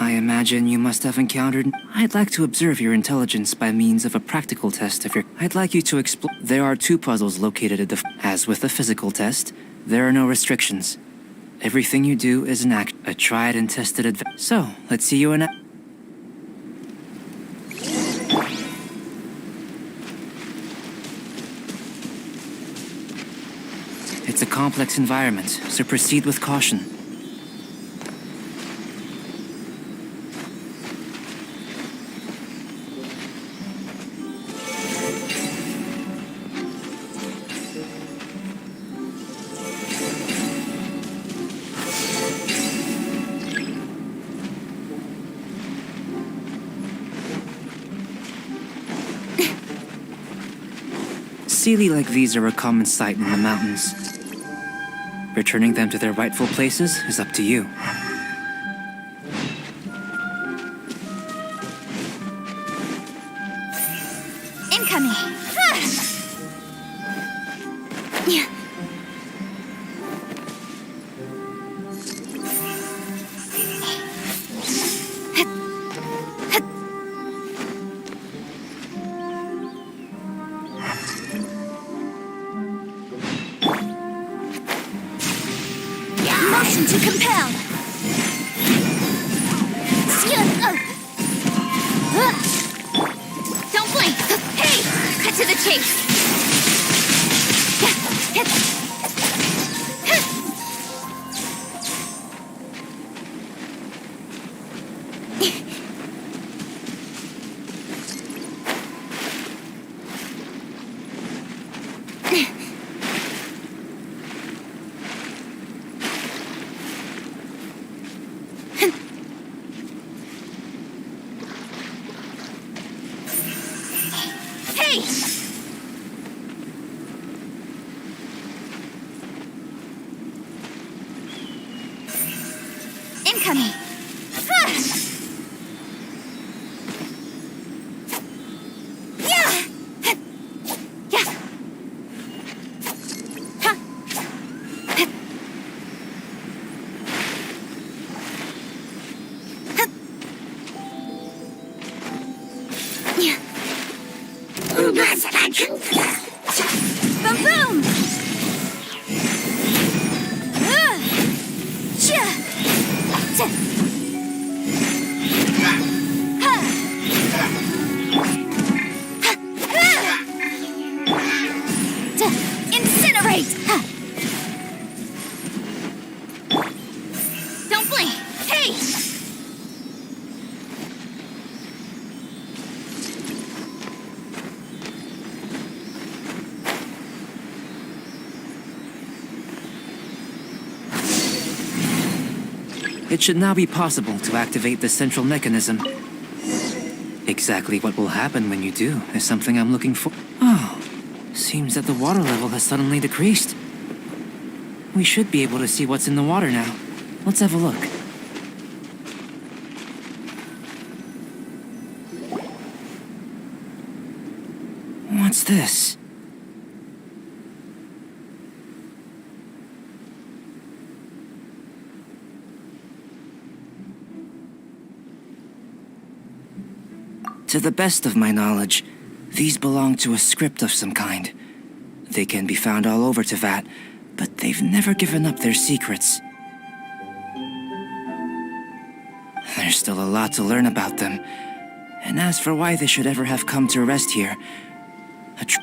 I imagine you must have encountered... I'd like to observe your intelligence by means of a practical test of your... I'd like you to explore... There are 2 puzzles located at the... As with the physical test, there are no restrictions. Everything you do is an act, a tried and tested So, let's see you in a... It's a complex environment, so proceed with caution. Sealy like these are a common sight in the mountains. Returning them to their rightful places is up to you. Incoming. Yeah. Motion to compel. Don't blink. Hey, cut to the chase. Hey! Incoming! Yeah! Yeah! Yeah! Boom boom! Incinerate! Don't blink! Hey! It should now be possible to activate the central mechanism. Exactly what will happen when you do is something I'm looking for. Oh, seems that the water level has suddenly decreased. We should be able to see what's in the water now. Let's have a look. What's this? To the best of my knowledge, these belong to a script of some kind. They can be found all over Teyvat, but they've never given up their secrets. There's still a lot to learn about them. And as for why they should ever have come to rest here,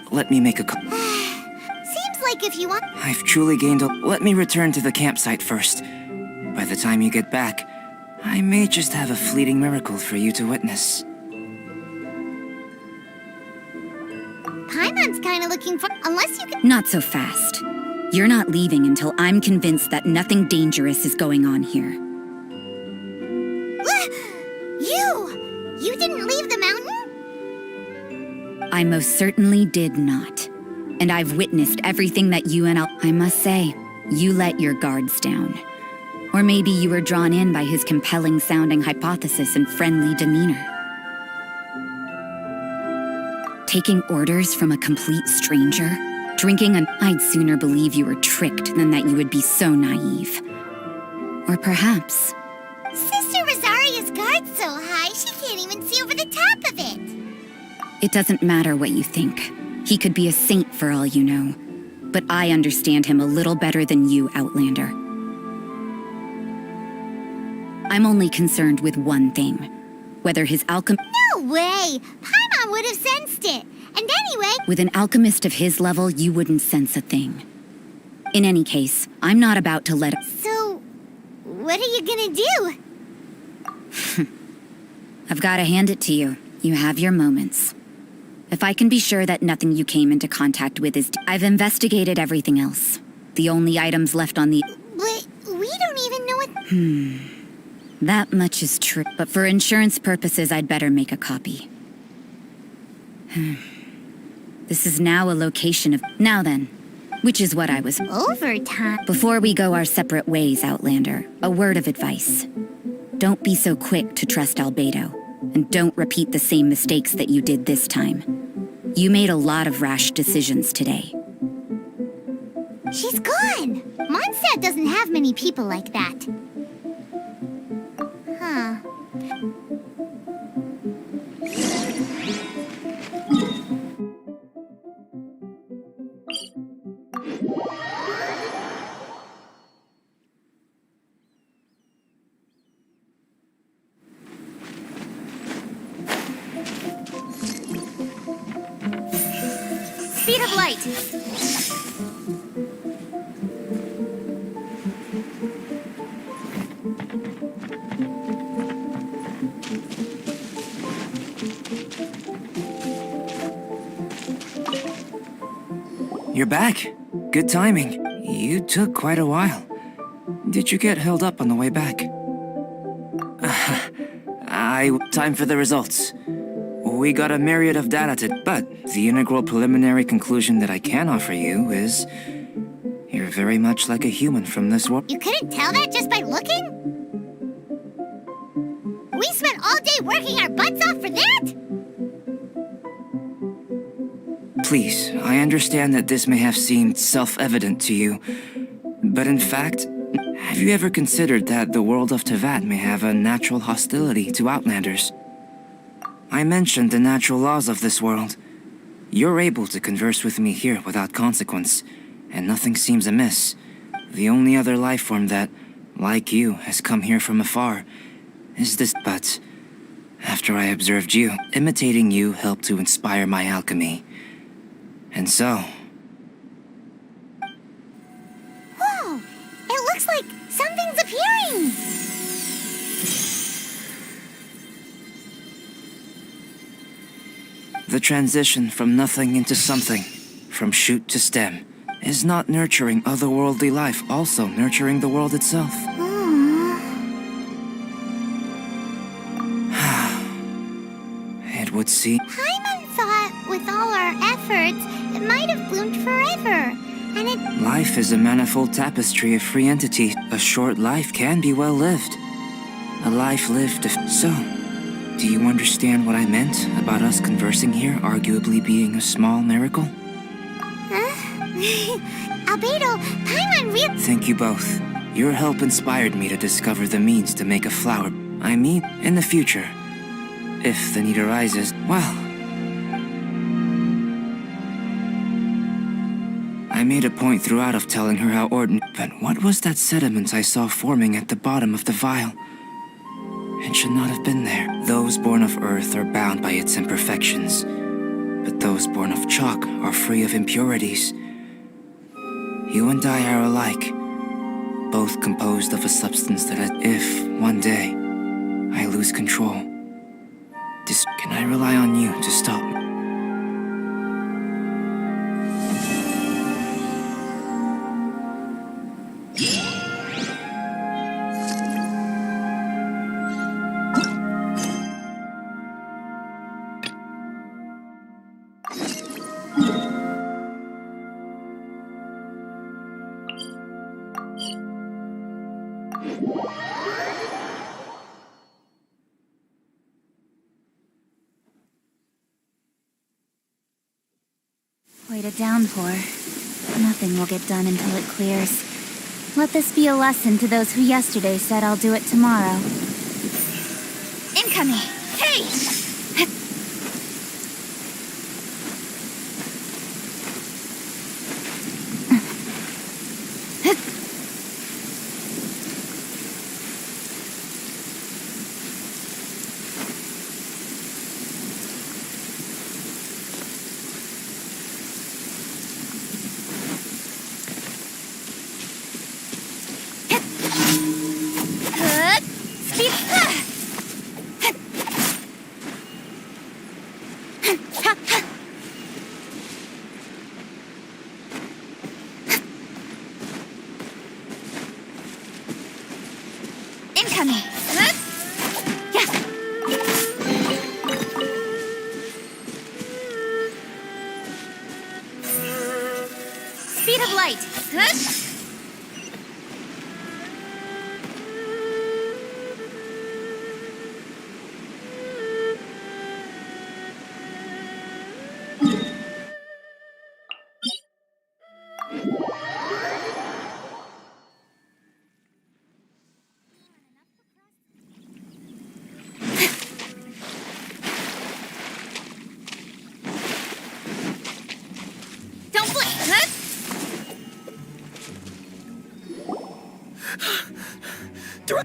let me make a Seems like if you want... I've truly gained a... Let me return to the campsite first. By the time you get back, I may just have a fleeting miracle for you to witness. Paimon's kinda looking for... Unless you can... Not so fast. You're not leaving until I'm convinced that nothing dangerous is going on here. You didn't leave the mountain? I most certainly did not. And I've witnessed everything that you and I must say, you let your guards down. Or maybe you were drawn in by his compelling sounding hypothesis and friendly demeanor. Taking orders from a complete stranger? Drinking an... I'd sooner believe you were tricked than that you would be so naive. Or perhaps... Sister Rosaria's guard's so high, she can't even see over the top of it. It doesn't matter what you think. He could be a saint for all you know. But I understand him a little better than you, Outlander. I'm only concerned with one thing. Whether his alchem... No way! Paimon would have sensed it. And anyway... With an alchemist of his level, you wouldn't sense a thing. In any case, I'm not about to let it. So, what are you gonna do? I've got to hand it to you. You have your moments. If I can be sure that nothing you came into contact with is... I've investigated everything else. The only items left on the... But we don't even know what... That much is true. But for insurance purposes, I'd better make a copy. This is now a location of... Now then, which is what I was... Overtime? Before we go our separate ways, Outlander, a word of advice. Don't be so quick to trust Albedo, and don't repeat the same mistakes that you did this time. You made a lot of rash decisions today. She's gone! Mondstadt doesn't have many people like that. Huh. Speed of light. You're back. Good timing. You took quite a while. Did you get held up on the way back? Time for the results. We got a myriad of data but the integral preliminary conclusion that I can offer you is... You're very much like a human from this world. You couldn't tell that just by looking? We spent all day working our butts off for that? Please, I understand that this may have seemed self-evident to you, but in fact, have you ever considered that the world of Tevat may have a natural hostility to Outlanders? I mentioned the natural laws of this world. You're able to converse with me here without consequence, and nothing seems amiss. The only other life form that, like you, has come here from afar is this. But after I observed you, imitating you helped to inspire my alchemy. And so... Whoa! It looks like something's appearing! The transition from nothing into something, from shoot to stem, is not nurturing otherworldly life, also nurturing the world itself. It would seem... Paimon thought, with all our efforts, it might have bloomed forever, and it... Life is a manifold tapestry of free entities. A short life can be well lived. A life lived if... So, do you understand what I meant about us conversing here arguably being a small miracle? Albedo, Paimon Thank you both. Your help inspired me to discover the means to make a flower. I mean, in the future. If the need arises, well... I made a point throughout of telling her how but what was that sediment I saw forming at the bottom of the vial? It should not have been there. Those born of earth are bound by its imperfections, but those born of chalk are free of impurities. You and I are alike, both composed of a substance that if, one day, I lose control, can I rely on you to stop me? Wait a downpour. Nothing will get done until it clears. Let this be a lesson to those who yesterday said I'll do it tomorrow. Incoming! Hey! coming. Yeah. Speed of light. Don't blink.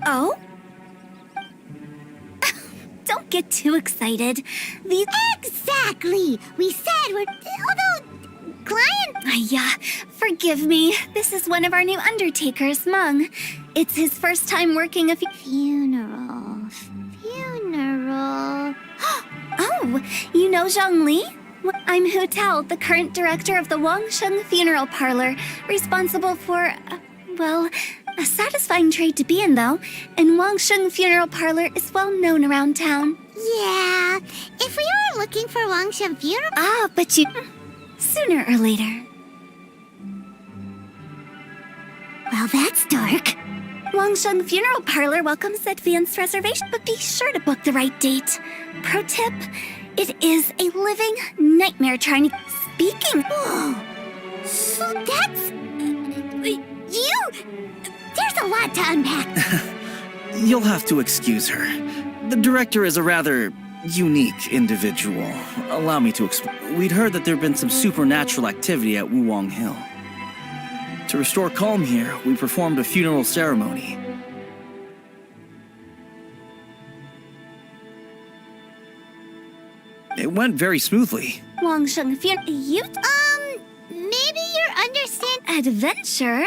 Oh? Don't get too excited. These. Exactly! We said we're. Although. Client? Yeah, forgive me. This is one of our new undertakers, Mung. It's his first time working a Funeral. Oh, you know Zhang Li? I'm Hu Tao, the current director of the Wangsheng Funeral Parlor, responsible for, well, a satisfying trade to be in, though. And Wangsheng Funeral Parlor is well known around town. Yeah. If we were looking for Wangshan Funeral. Ah, but you... Sooner or later. Well, that's dark. Wangsheng Funeral Parlor welcomes advanced reservation, but be sure to book the right date. Pro tip, it is a living nightmare trying to... Speaking... Whoa. So that's... There's a lot to unpack. You'll have to excuse her. The director is a rather unique individual. Allow me to explain. We'd heard that there'd been some supernatural activity at Wuwang Hill. To restore calm here, we performed a funeral ceremony. It went very smoothly. Wangsheng Funeral... You... Maybe you're understand... Adventure?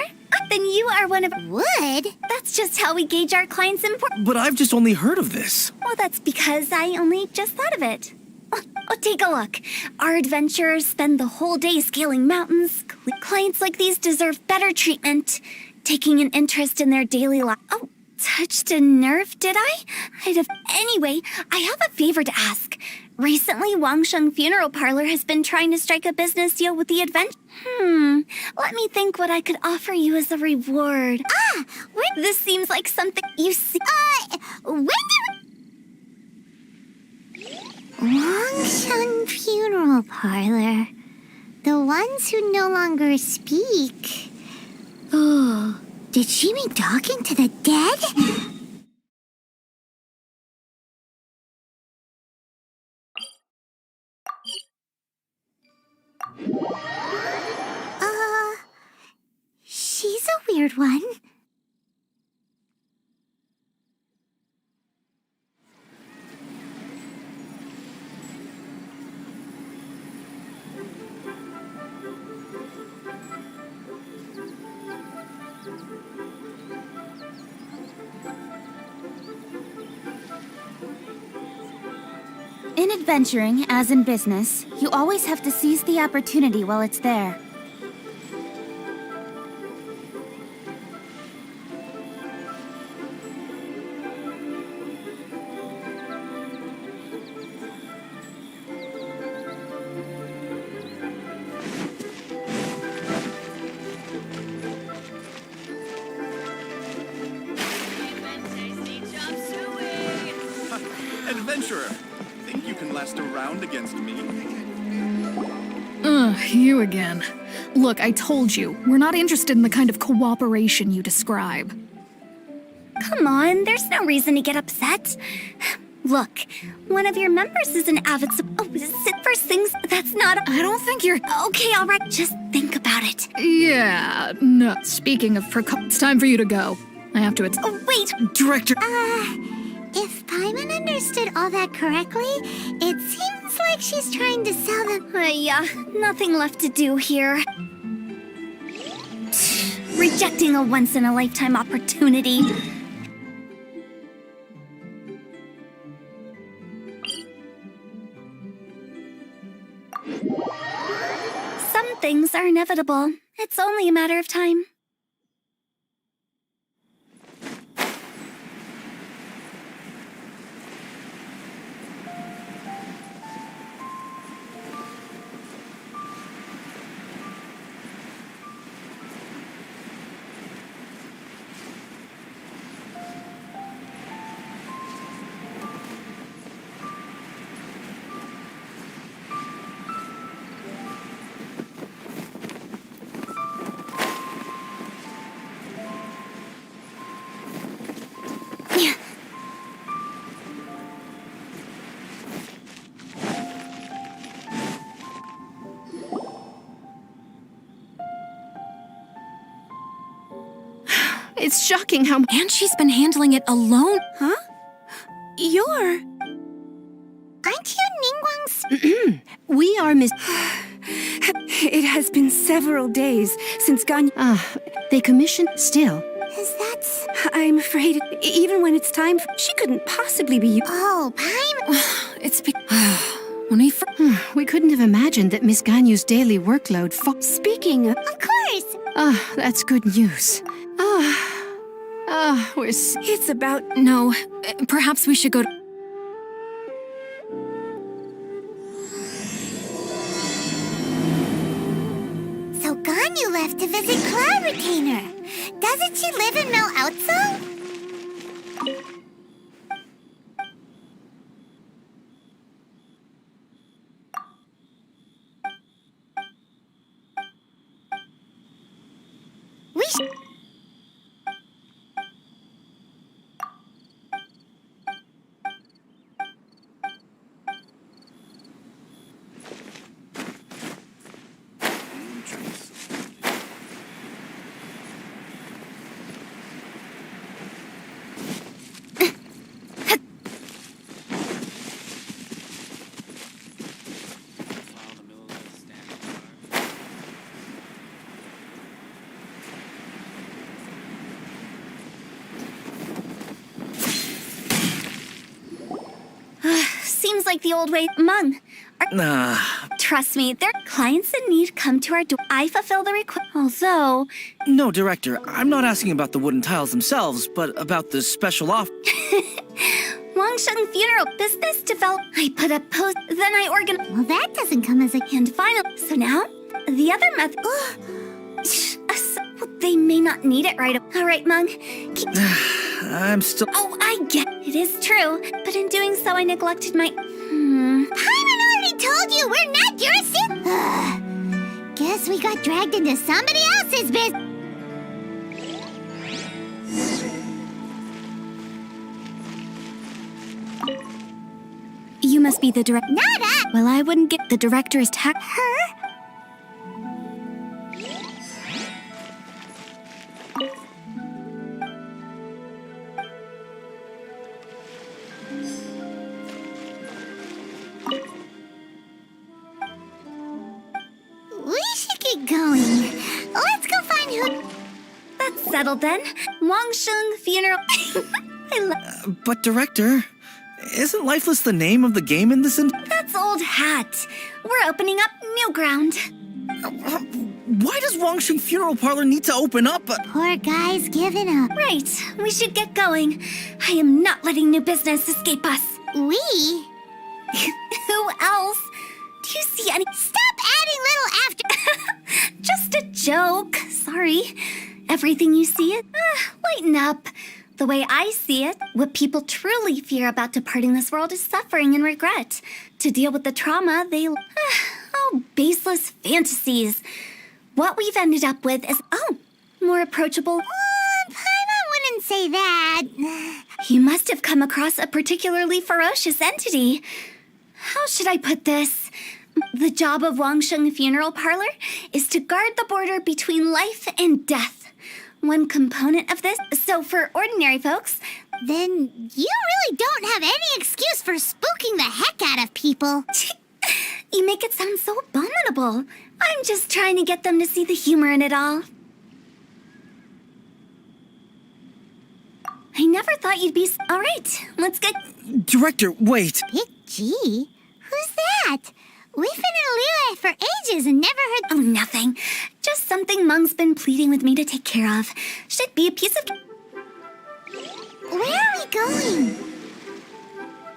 Then you are one of... Would? That's just how we gauge our clients' importance. But I've just only heard of this. Well, that's because I only just thought of it. Oh, take a look. Our adventurers spend the whole day scaling mountains. Clients like these deserve better treatment. Taking an interest in their daily life. Oh, touched a nerve, did I? Anyway, I have a favor to ask. Recently, Wangsheng Funeral Parlor has been trying to strike a business deal with the adventure. Let me think what I could offer you as a reward. This seems like something you see. When did Wangshan Funeral Parlor. The ones who no longer speak. Oh, did she mean talking to the dead? She's a weird one. In adventuring, as in business, you always have to seize the opportunity while it's there. Adventurer, think you can last a round against me? You again. Look, I told you, we're not interested in the kind of cooperation you describe. Come on, there's no reason to get upset. Look, one of your members is an avid sit first things. That's not. I don't think you're. Okay, all right. Just think about it. Yeah, no. Speaking of it's time for you to go. I have to. Oh, wait. Director. If Paimon understood all that correctly, it seems like she's trying to sell them. Yeah, nothing left to do here. Rejecting a once-in-a-lifetime opportunity. Some things are inevitable. It's only a matter of time. It's shocking how. And she's been handling it alone. Huh? You're... Aren't you Ningguang's? We are Miss... It has been several days since they commissioned still. Is that... I'm afraid even when it's time, she couldn't possibly be... Oh, Paimon. It's We couldn't have imagined that Miss Ganyu's daily workload... Speaking of... Of course. That's good news. It's about... No, perhaps we should go to... So Ganyu left to visit Cloud Retainer. Doesn't she live in Mel Outso? Seems like the old way. Mung, trust me, there are clients in need come to our door. I fulfill the request. Although... No, Director, I'm not asking about the wooden tiles themselves, but about the special offer. Wangsheng Funeral Business Develop. I put up post, then I organize. Well, that doesn't come as a... And final. So now, the other method... They may not need it right. All right, Mung. I'm still... Oh, I get it. It is true. But in doing so, I neglected my... Paimon already told you we're not jurisdiction. Guess we got dragged into somebody else's business. You must be the director. Not us. Well, I wouldn't get... The director is Her? We should get going. Let's go find who... That's settled then. Wangsheng Funeral... I love... But, Director, isn't Lifeless the name of the game in this... That's old hat. We're opening up new ground. Why does Wangsheng Funeral Parlor need to open up? Poor guy's giving up. Right. We should get going. I am not letting new business escape us. We? Who else? Do you see any... Stop adding little after... Just a joke. Sorry. Everything you see it? Lighten up. The way I see it, what people truly fear about departing this world is suffering and regret. To deal with the trauma, they... baseless fantasies. What we've ended up with is... more approachable... Paimon wouldn't say that. You must have come across a particularly ferocious entity. How should I put this? The job of Wangsheng Funeral Parlor is to guard the border between life and death. One component of this, so for ordinary folks... Then you really don't have any excuse for spooking the heck out of people. You make it sound so abominable. I'm just trying to get them to see the humor in it all. I never thought you'd be... All right, let's get... Director, wait. Big G? Who's that? We've been in Liyue for ages and never heard... Oh, nothing. Just something Mung's been pleading with me to take care of. Should be a piece of... Where are we going?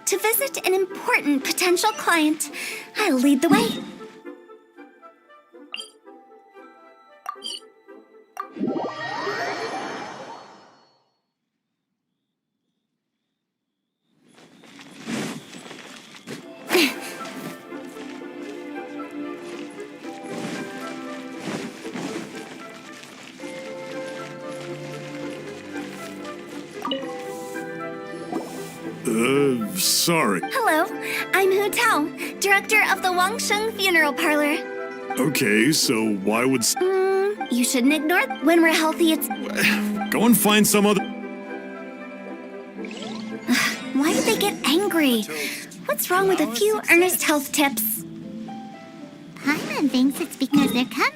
To visit an important potential client. I'll lead the way. Sorry. Hello, I'm Hu Tao, director of the Wangsheng Funeral Parlor. Okay, so why would... You shouldn't ignore when we're healthy, it's... Go and find some other. Why did they get angry? What's wrong with a few earnest health tips? Paimon thinks it's because they're coming.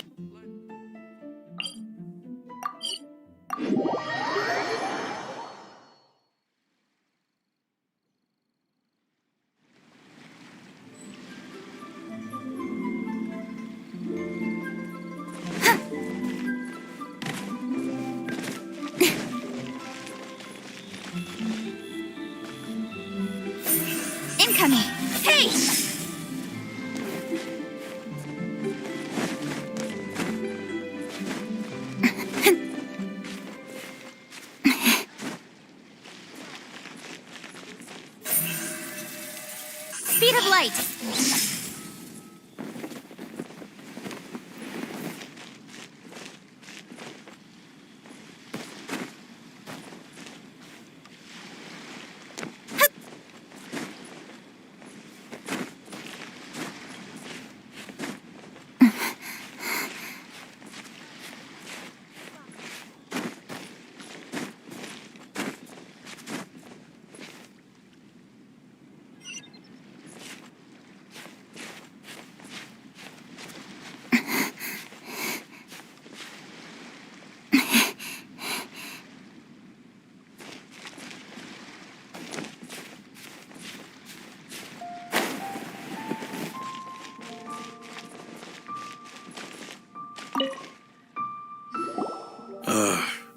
Incoming! Hey! Speed of light!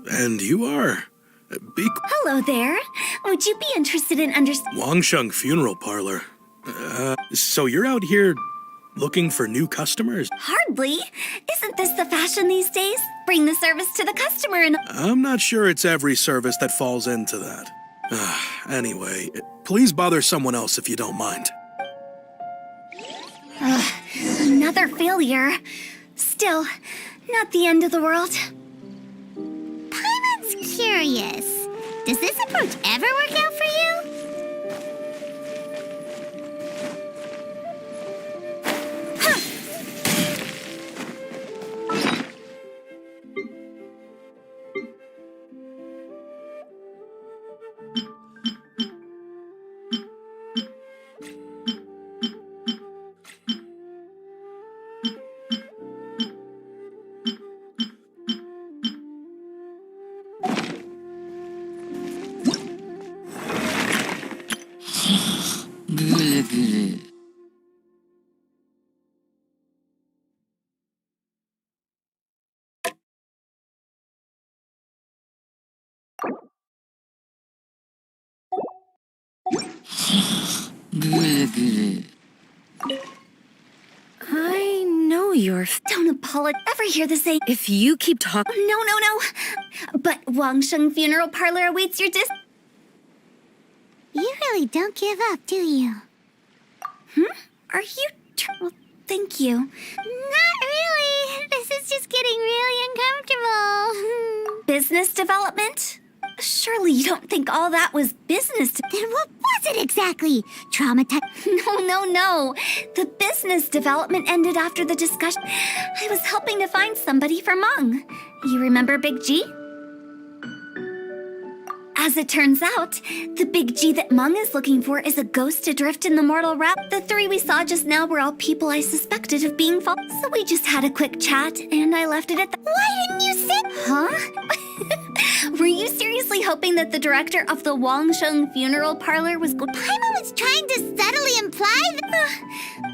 And you are? Hello there. Would you be interested in Wangsheng Funeral Parlor. So you're out here looking for new customers? Hardly. Isn't this the fashion these days? Bring the service to the customer and... I'm not sure it's every service that falls into that. Anyway, please bother someone else if you don't mind. Another failure. Still, not the end of the world. Paimon's curious. Does this approach ever work out for you? I know you're... Don't apologize. Ever hear the saying? If you keep talking... No. But Wangsheng Funeral Parlor awaits your You really don't give up, do you? Are you... Well, thank you. Not really. This is just getting really uncomfortable. Business development? Surely you don't think all that was business... Then what was it exactly? Traumatized? No. The business development ended after the discussion. I was helping to find somebody for Meng. You remember Big G? As it turns out, the Big G that Meng is looking for is a ghost adrift in the mortal realm. The three we saw just now were all people I suspected of being false. So we just had a quick chat, and I left it at that. Why didn't you say... Huh? Were you seriously hoping that the director of the Wangsheng Funeral Parlor was... Paimon was trying to subtly imply that...